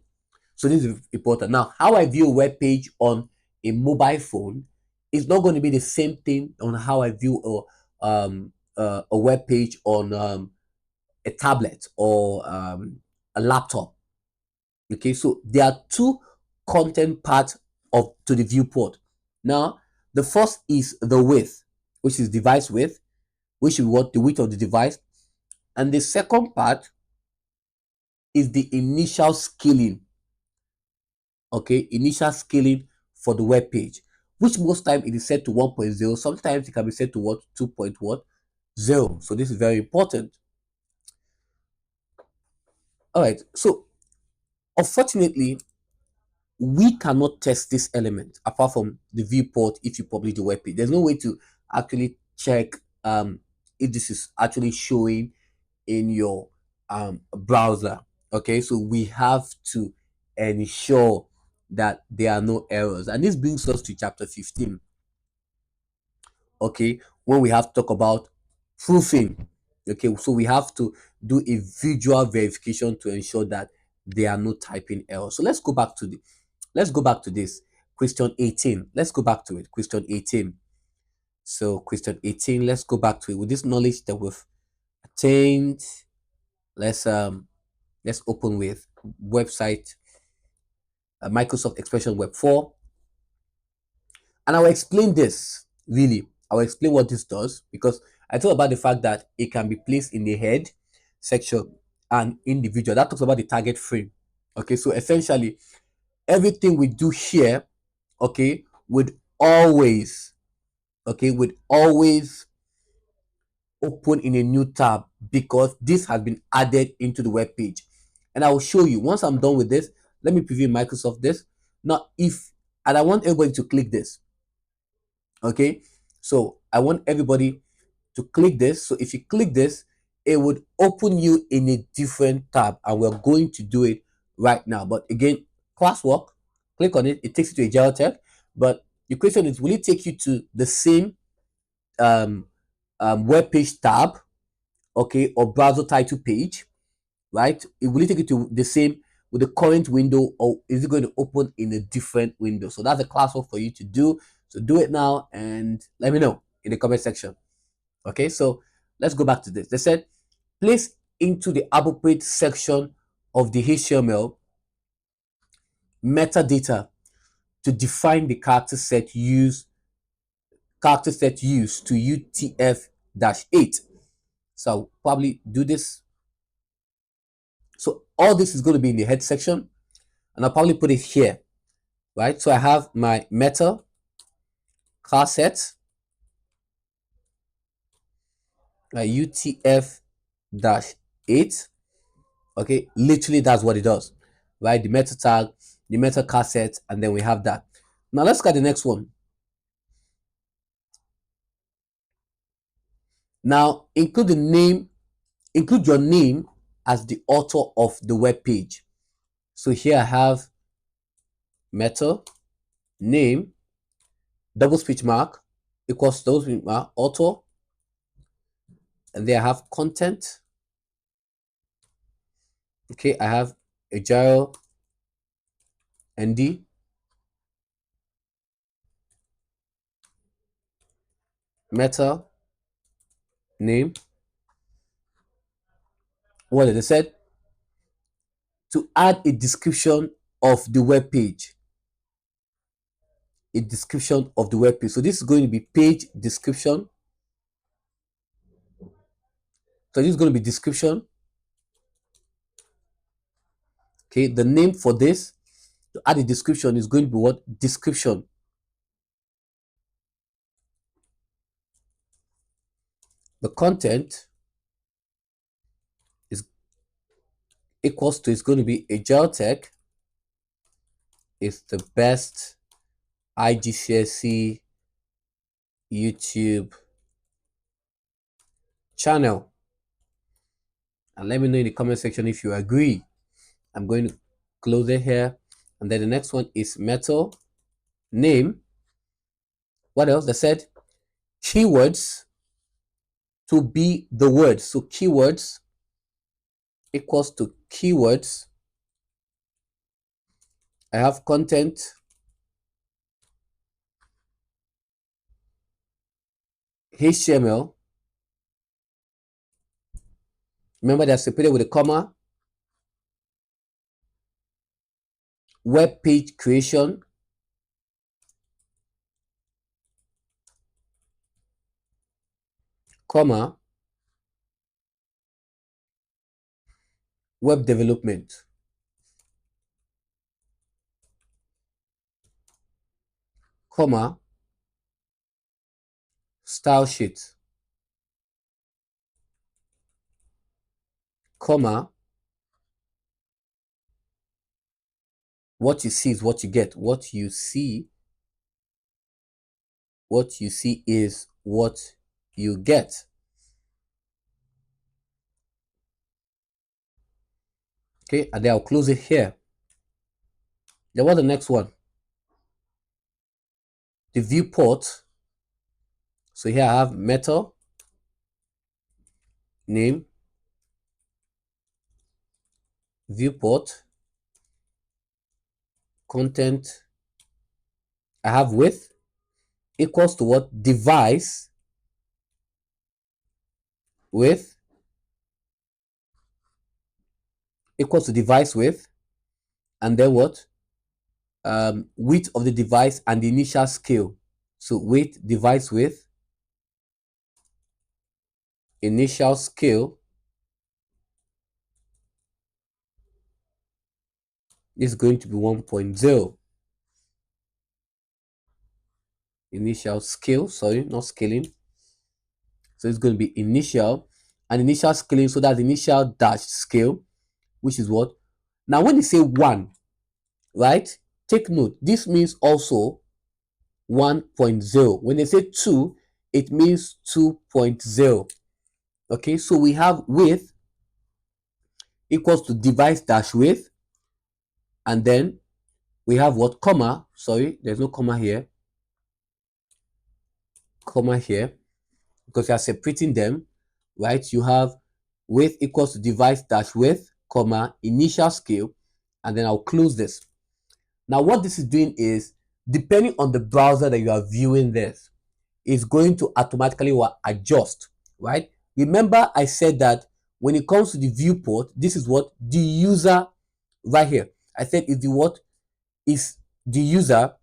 so this is important. Now, how I view a web page on a mobile phone is not going to be the same thing on how I view a web page on a tablet or a laptop. Okay, so there are two content parts of to the viewport. Now, the first is the width, which is device width, which is what the width of the device, and the second part is the initial scaling. Okay, initial scaling for the web page, which most time it is set to 1.0. Sometimes it can be set to what 2.0. So this is very important. All right, so unfortunately, we cannot test this element apart from the viewport if you publish the web page. There's no way to actually check if this is actually showing in your browser. Okay, so we have to ensure that there are no errors, and this brings us to chapter 15. Okay, when we have to talk about proofing. Okay, so we have to do a visual verification to ensure that there are no typing errors. So let's go back to this question 18. Let's go back to it. Question 18. So question 18, let's go back to it with this knowledge that we've attained. Let's open with website, Microsoft Expression Web 4, and I'll explain this. Really, I'll explain what this does, because I talk about the fact that it can be placed in the head section and individual. That talks about the target frame. Okay, so essentially everything we do here, okay, would always open in a new tab because this has been added into the web page. And I will show you once I'm done with this. Let me preview Microsoft this. Now, and I want everybody to click this. Okay, so I want everybody to click this. So if you click this, it would open you in a different tab, and we're going to do it right now. But again, classwork, click on it. It takes you to Ajiro Tech. But the question is, will it take you to the same um, web page tab, okay, or browser title page, right? It will take you to the same with the current window, or is it going to open in a different window? So that's a classwork for you to do. So do it now and let me know in the comment section. Okay, so let's go back to this. They said place into the appropriate section of the HTML metadata to define the character set used to UTF-8. So I'll probably do this. So all this is going to be in the head section, and I'll probably put it here, right? So I have my meta class set, my UTF-8. Okay, literally that's what it does, right? The meta tag, the meta class set, and then we have that. Now let's look at the next one. Now include your name as the author of the web page. So here I have meta name double speech mark equals double speech mark author, and then I have content. Okay, I have Ajiro ND meta name. What did they said? To add a description of the web page. A description of the web page. So this is going to be page description. So this is going to be description. Okay, the name for this to add a description is going to be what? Description. The content is equals to, is going to be Ajiro Tech is the best IGCSE YouTube channel. And let me know in the comment section if you agree. I'm going to close it here. And then the next one is metal name. What else? They said keywords to be the word. So keywords equals to keywords. I have content HTML. Remember they're separated with a comma. Web page creation. Comma. Web development. Comma. Style sheet. Comma. What you see is what you get. What you see is what you get. Okay, and then I'll close it here. Then what's the next one? The viewport. So here I have meta name viewport content. I have width equals to what? Device width equals to device width, and then what? Width of the device and the initial scale. So width, device width, initial scale is going to be 1.0. Initial scale, sorry, not scaling. So it's going to be initial and initial scaling. So that's initial dash scale, which is what? Now, when you say 1, right? Take note. This means also 1.0. When they say 2, it means 2.0. Okay, so we have width equals to device dash width, and then we have what? Comma. Sorry, there's no comma here. Comma here, because you are separating them, right? You have width equals to device dash width, comma, initial scale, and then I'll close this. Now, what this is doing is, depending on the browser that you are viewing this, is going to automatically adjust, right? Remember, I said that when it comes to the viewport, this is what the user right here. I said is the what is the user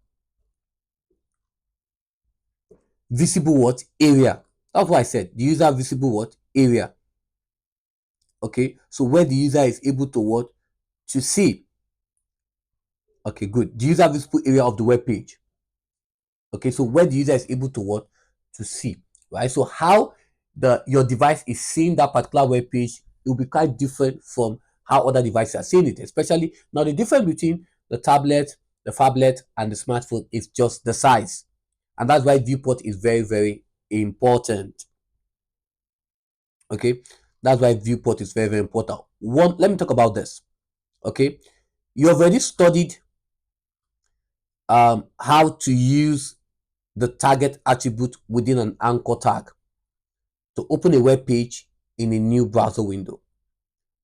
visible what area. That's what I said. The user visible what area. Okay, so where the user is able to what to see. Okay, good. The user visible area of the web page. Okay, so where the user is able to what to see, right? So how your device is seeing that particular web page, it will be quite different from how other devices are seeing it. Especially now, the difference between the tablet, the phablet, and the smartphone is just the size, and that's why viewport is very, very important. Okay, that's why viewport is very, very important. One, let me talk about this. Okay, you have already studied how to use the target attribute within an anchor tag to open a web page in a new browser window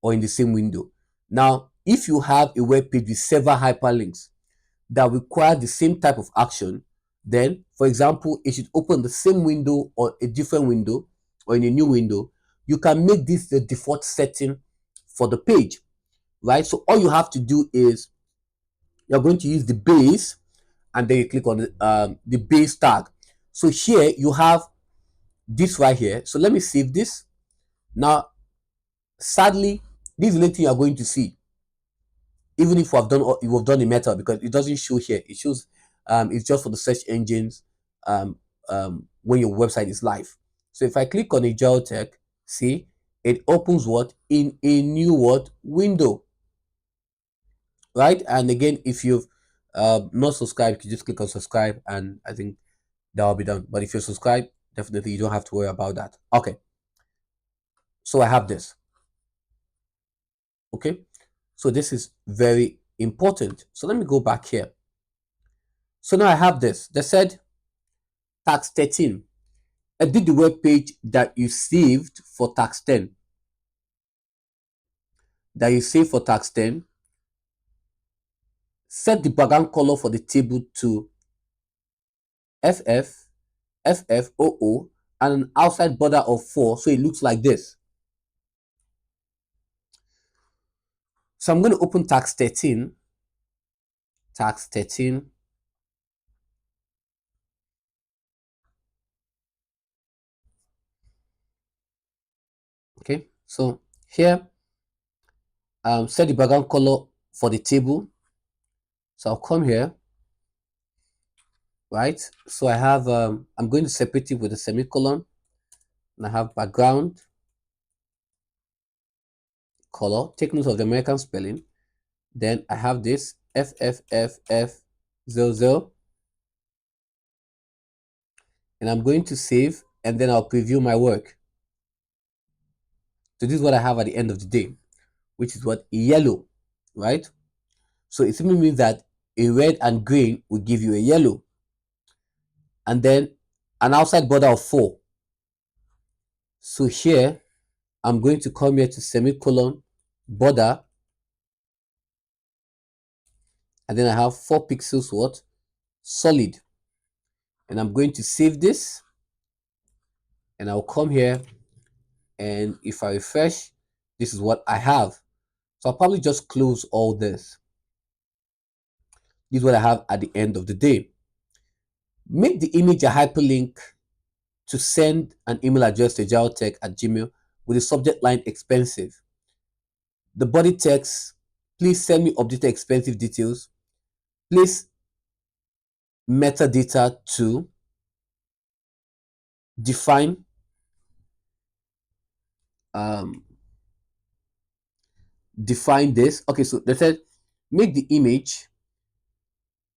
or in the same window. Now, if you have a web page with several hyperlinks that require the same type of action, then, for example, it should open the same window or a different window or in a new window. You can make this the default setting for the page, right? So all you have to do is you're going to use the base, and then you click on the base tag. So here you have this right here. So let me save this. Now, sadly, this is the only thing you are going to see, even if we've done the meta, because it doesn't show here. It shows it's just for the search engines when your website is live. So if I click on Ajiro Tech, see, it opens what in a new what window, right? And again, if you've not subscribed, you just click on subscribe, and I think that will be done. But if you're subscribed, definitely you don't have to worry about that. Okay, so I have this. Okay, so this is very important. So let me go back here. So now I have this. They said tax 13. Edit the web page that you saved for tax 10. That you saved for tax 10. Set the background color for the table to FF, FFOO, and an outside border of 4, so it looks like this. So I'm going to open tax 13. Tax 13. Okay, so here, set the background color for the table. So I'll come here, right? So I have, I'm going to separate it with a semicolon, and I have background color. Take note of the American spelling. Then I have this FFFF00, and I'm going to save, and then I'll preview my work. So this is what I have at the end of the day, which is what yellow, right? So it simply means that a red and green will give you a yellow, and then an outside border of 4. So here I'm going to come here to semicolon border, and then I have 4 pixels what solid, and I'm going to save this, and I'll come here, and if I refresh, this is what I have. So I'll probably just close all this. This is what I have at the end of the day. Make the image a hyperlink to send an email address to ajiroTech@gmail.com with the subject line expensive. The body text, please send me updated expensive details. Place metadata to define um, define this. Okay, so they said make the image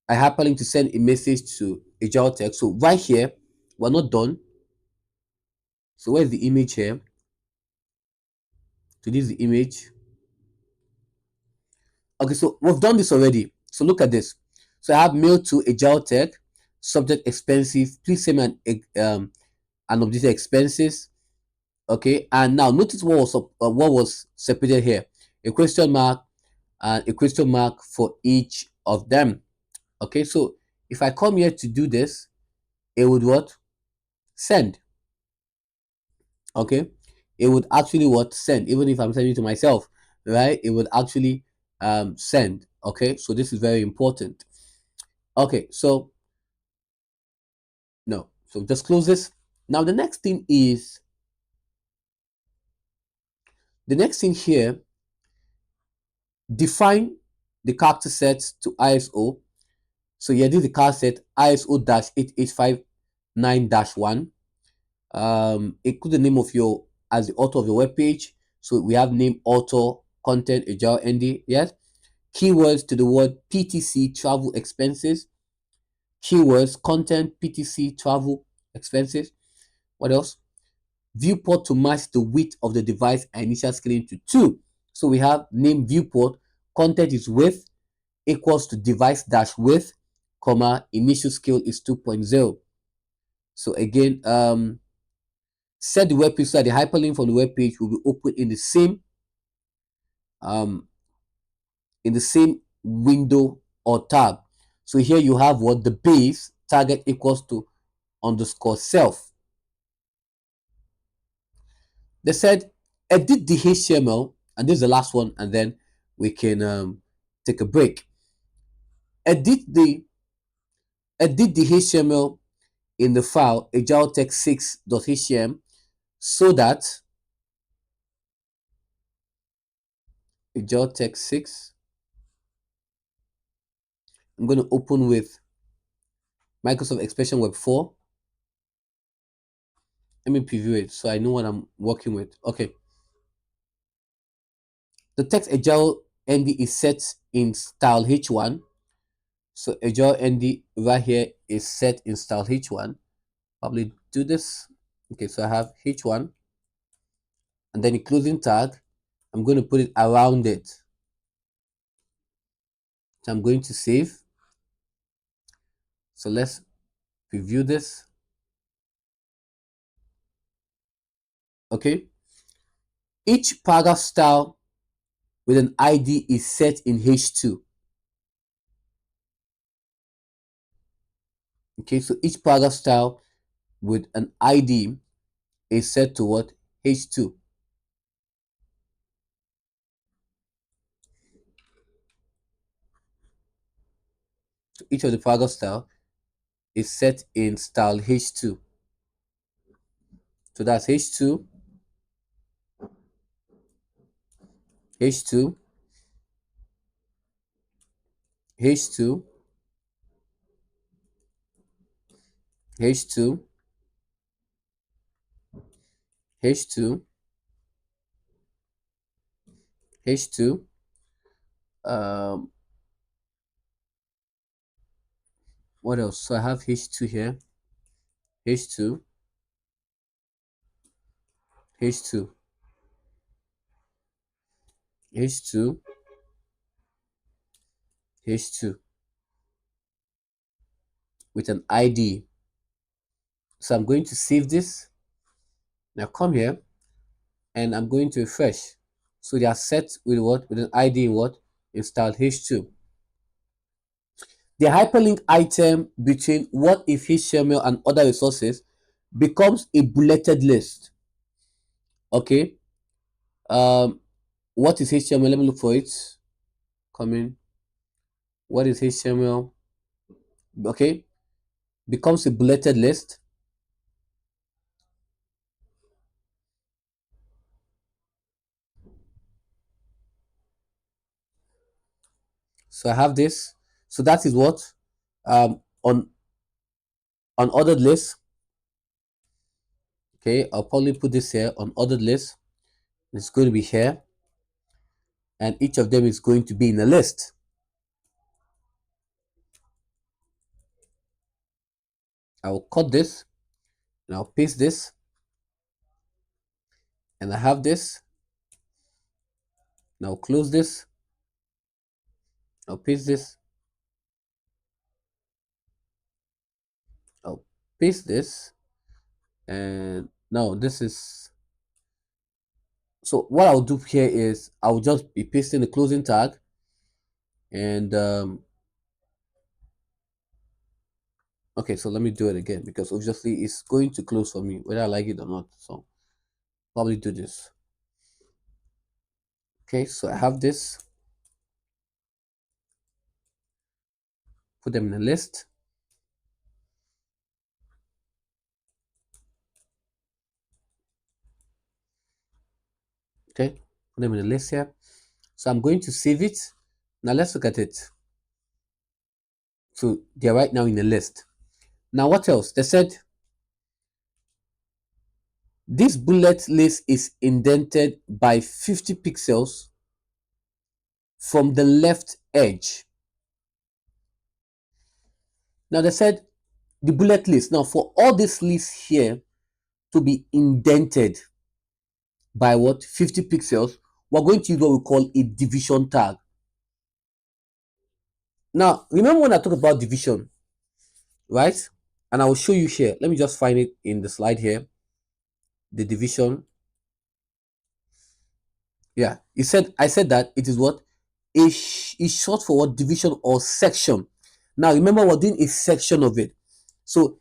a hyperlink to send a message to Ajiro Tech. So right here, we're not done. So where's the image here? So this is the image. Okay, so we've done this already. So look at this. So I have mail to Ajiro Tech, subject expenses. Please send me an updated expenses. Okay, and now notice what was separated here: a question mark and a question mark for each of them. Okay, so if I come here to do this, it would what? Send. Okay, it would actually what? Send. Even if I'm sending to myself, right? It would actually send. Okay, so this is very important. Okay, so no, so just close this. Now the next thing here, define the character set to ISO. So here this is the character set ISO-885-9-1. Include the name of your as the author of your web page. So we have name, author, content, agile, ND. Yes. Keywords to the word PTC, travel expenses. Keywords, content, PTC, travel expenses. What else? Viewport to match the width of the device and initial scaling to 2. So we have name viewport, content is width equals to device dash width, comma, initial scale is 2.0. So again, set the web page so that the hyperlink from the web page will be open um, in the same window or tab. So here you have what the base target equals to underscore self. They said edit the HTML, and this is the last one, and then we can take a break. Edit the HTML in the file agiletext6.htm so that agiletext6. I'm going to open with Microsoft Expression Web 4. Let me preview it so I know what I'm working with. Okay. The text Agile ND is set in style H1. So Agile ND right here is set in style H1. Probably do this. Okay, so I have H1 and then the closing tag. I'm going to put it around it. So I'm going to save. So let's preview this. Okay. Each paragraph style with an ID is set in H2. Okay, so each paragraph style with an ID is set to what? H2. So each of the paragraph style is set in style H2. So that's H2, H2, H2, H2, H2, H2. Um, what else? So I have H2 here, H2, H2, H2, H2 with an ID. So I'm going to save this. Now come here and I'm going to refresh. So they are set with what? With an ID in what? In style H2. The hyperlink item between what if HTML and other resources becomes a bulleted list. Okay. What is HTML? Let me look for it. Coming. What is HTML? Okay. Becomes a bulleted list. So I have this. So that is what on ordered list. Okay, I'll probably put this here on ordered list. It's going to be here, and each of them is going to be in a list. I will cut this, and I'll paste this, and I have this. Now close this. I'll paste this. I'll paste this, and now this is. So what I'll do here is I'll just be pasting the closing tag, and okay, so let me do it again because obviously it's going to close for me whether I like it or not. So probably do this. Okay, so I have this. Put them in a list. Okay, put them in a list here. So I'm going to save it. Now let's look at it. So they're right now in the list. Now what else? They said this bullet list is indented by 50 pixels from the left edge. Now they said the bullet list. Now for all this list here to be indented by what? 50 pixels, we're going to use what we call a division tag. Now remember when I talk about division, right? And I will show you here. Let me just find it in the slide here. The division. Yeah, I said that it is what is short for what? Division or section. Now remember we're doing a section of it. So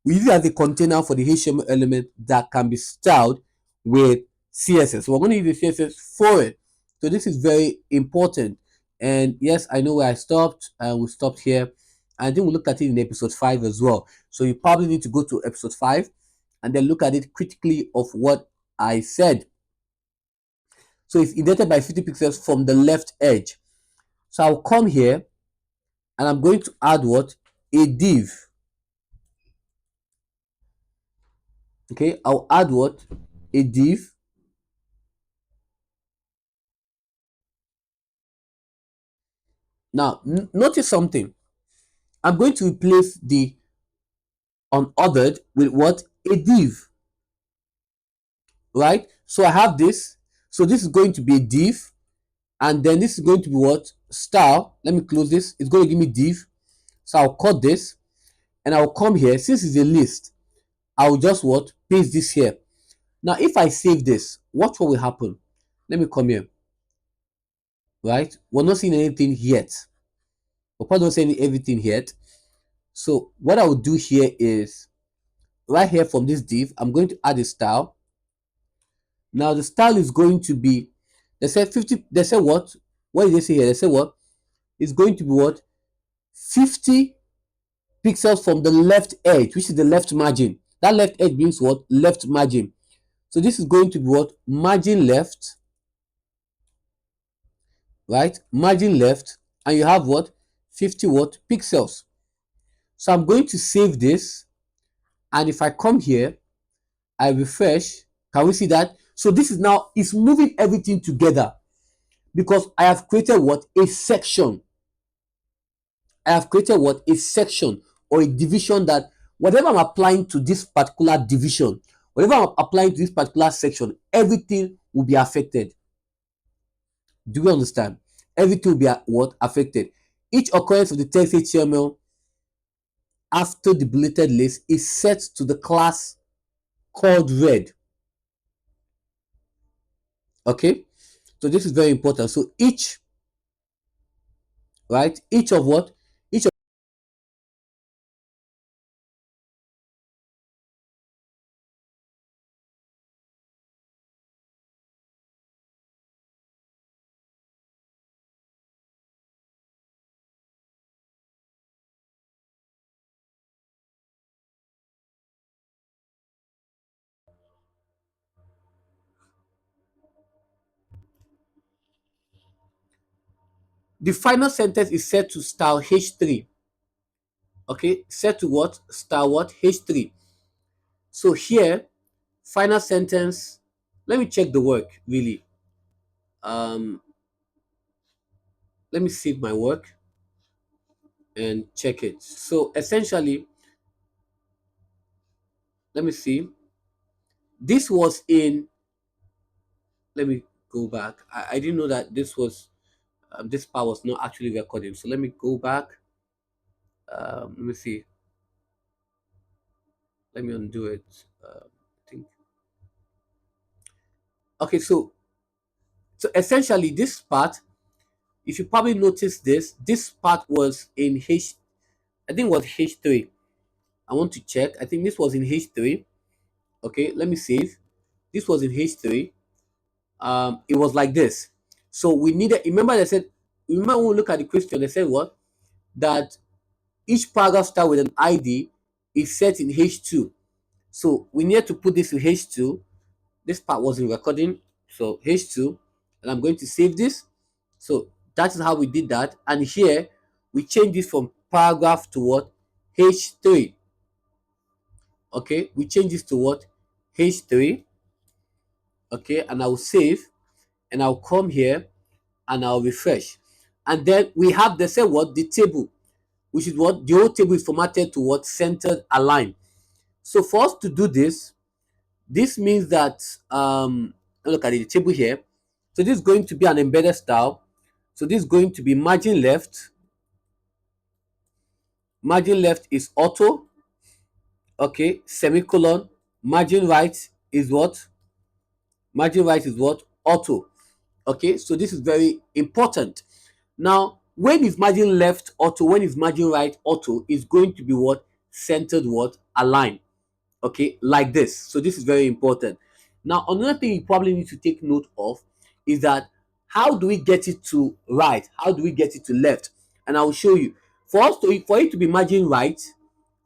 we usually have a container for the HTML element that can be styled with CSS. So we're going to use the CSS for it. So this is very important. And yes, I know where I stopped. We stopped here. I think we looked at it in episode 5 as well. So you probably need to go to episode 5 and then look at it critically of what I said. So it's indented by 50 pixels from the left edge. So I'll come here and I'm going to add what? A div. Okay, I'll add what? A div. Now, notice something. I'm going to replace the unordered with what? A div. Right? So I have this. So this is going to be a div. And then this is going to be what? Style. Let me close this. It's going to give me div. So I'll cut this. And I'll come here. Since it's a list, I'll just what? Paste this here. Now, if I save this, what will happen? Let me come here. Right? We're not seeing anything yet. We're probably not seeing everything yet. So what I will do here is right here from this div, I'm going to add a style. Now the style is going to be, they said 50, they said what? What did they say here? They said what? It's going to be what? 50 pixels from the left edge, which is the left margin. That left edge means what? Left margin. So this is going to be what? Margin left, right? Margin left, and you have what? 50 what? Pixels. So I'm going to save this, and if I come here, I refresh. Can we see that? So this is now, it's moving everything together because I have created what? A section. I have created what? A section or a division that whatever I'm applying to this particular division, whatever I'm applying to this particular section, everything will be affected. Do you understand? Everything will be what? Affected. Each occurrence of the text HTML after the bulleted list is set to the class called read. Okay? So this is very important. So each, right? Each of what? Each of the final sentence is set to style H3. Okay, set to what? Style what? H3. So here, final sentence Let me check the work really. Um, let me save my work and check it. So essentially, let me see. This was in. Let me go back. I didn't know that this part was not actually recording. So let me go back. Let me see. Let me undo it. I think. Okay, so essentially this part, if you probably noticed this part was in I think it was H3. I want to check. I think this was in H3. Okay, let me save. This was in H3. It was like this. So we needed, remember they said, remember when we look at the question, they said what? That each paragraph start with an ID is set in H2. So we need to put this in H2. This part wasn't recording. So H2, and I'm going to save this. So that is how we did that. And here we change this from paragraph to what? H3. Okay, we change this to what? H3. Okay, and I'll save, and I'll come here and I'll refresh. And then we have the say what? The table, which is what? The whole table is formatted to what? Centered align. So for us to do this, this means that look at the table here. So this is going to be an embedded style. So this is going to be margin left. Margin left is auto. Okay, semicolon. Margin right is what? Margin right is what? Auto. Okay, so this is very important. Now, when is margin left auto, when is margin right auto, is going to be what? Centered what? Align. Okay, like this. So this is very important. Now, another thing you probably need to take note of is that how do we get it to right? How do we get it to left? And I will show you. For it to be margin right,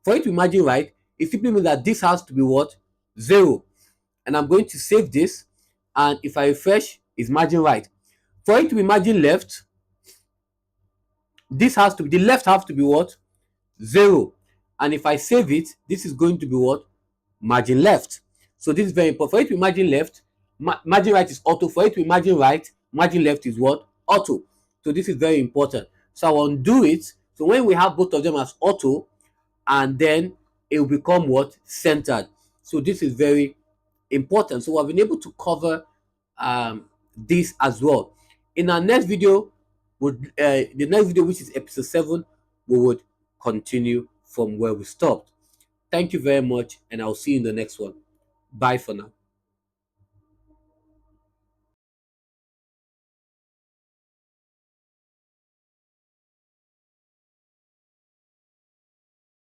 for it to be margin right, it simply means that this has to be what? 0. And I'm going to save this. And if I refresh, it's margin right. For it to be margin left, this has to be, the left has to be what? 0. And if I save it, this is going to be what? Margin left. So this is very important. For it to be margin left, margin right is auto. For it to be margin right, margin left is what? Auto. So this is very important. So I will undo it. So when we have both of them as auto, and then it will become what? Centered. So this is very important. So I've been able to cover this as well. In our next video, the next video, which is episode 7, we would continue from where we stopped. Thank you very much, and I'll see you in the next one. Bye for now.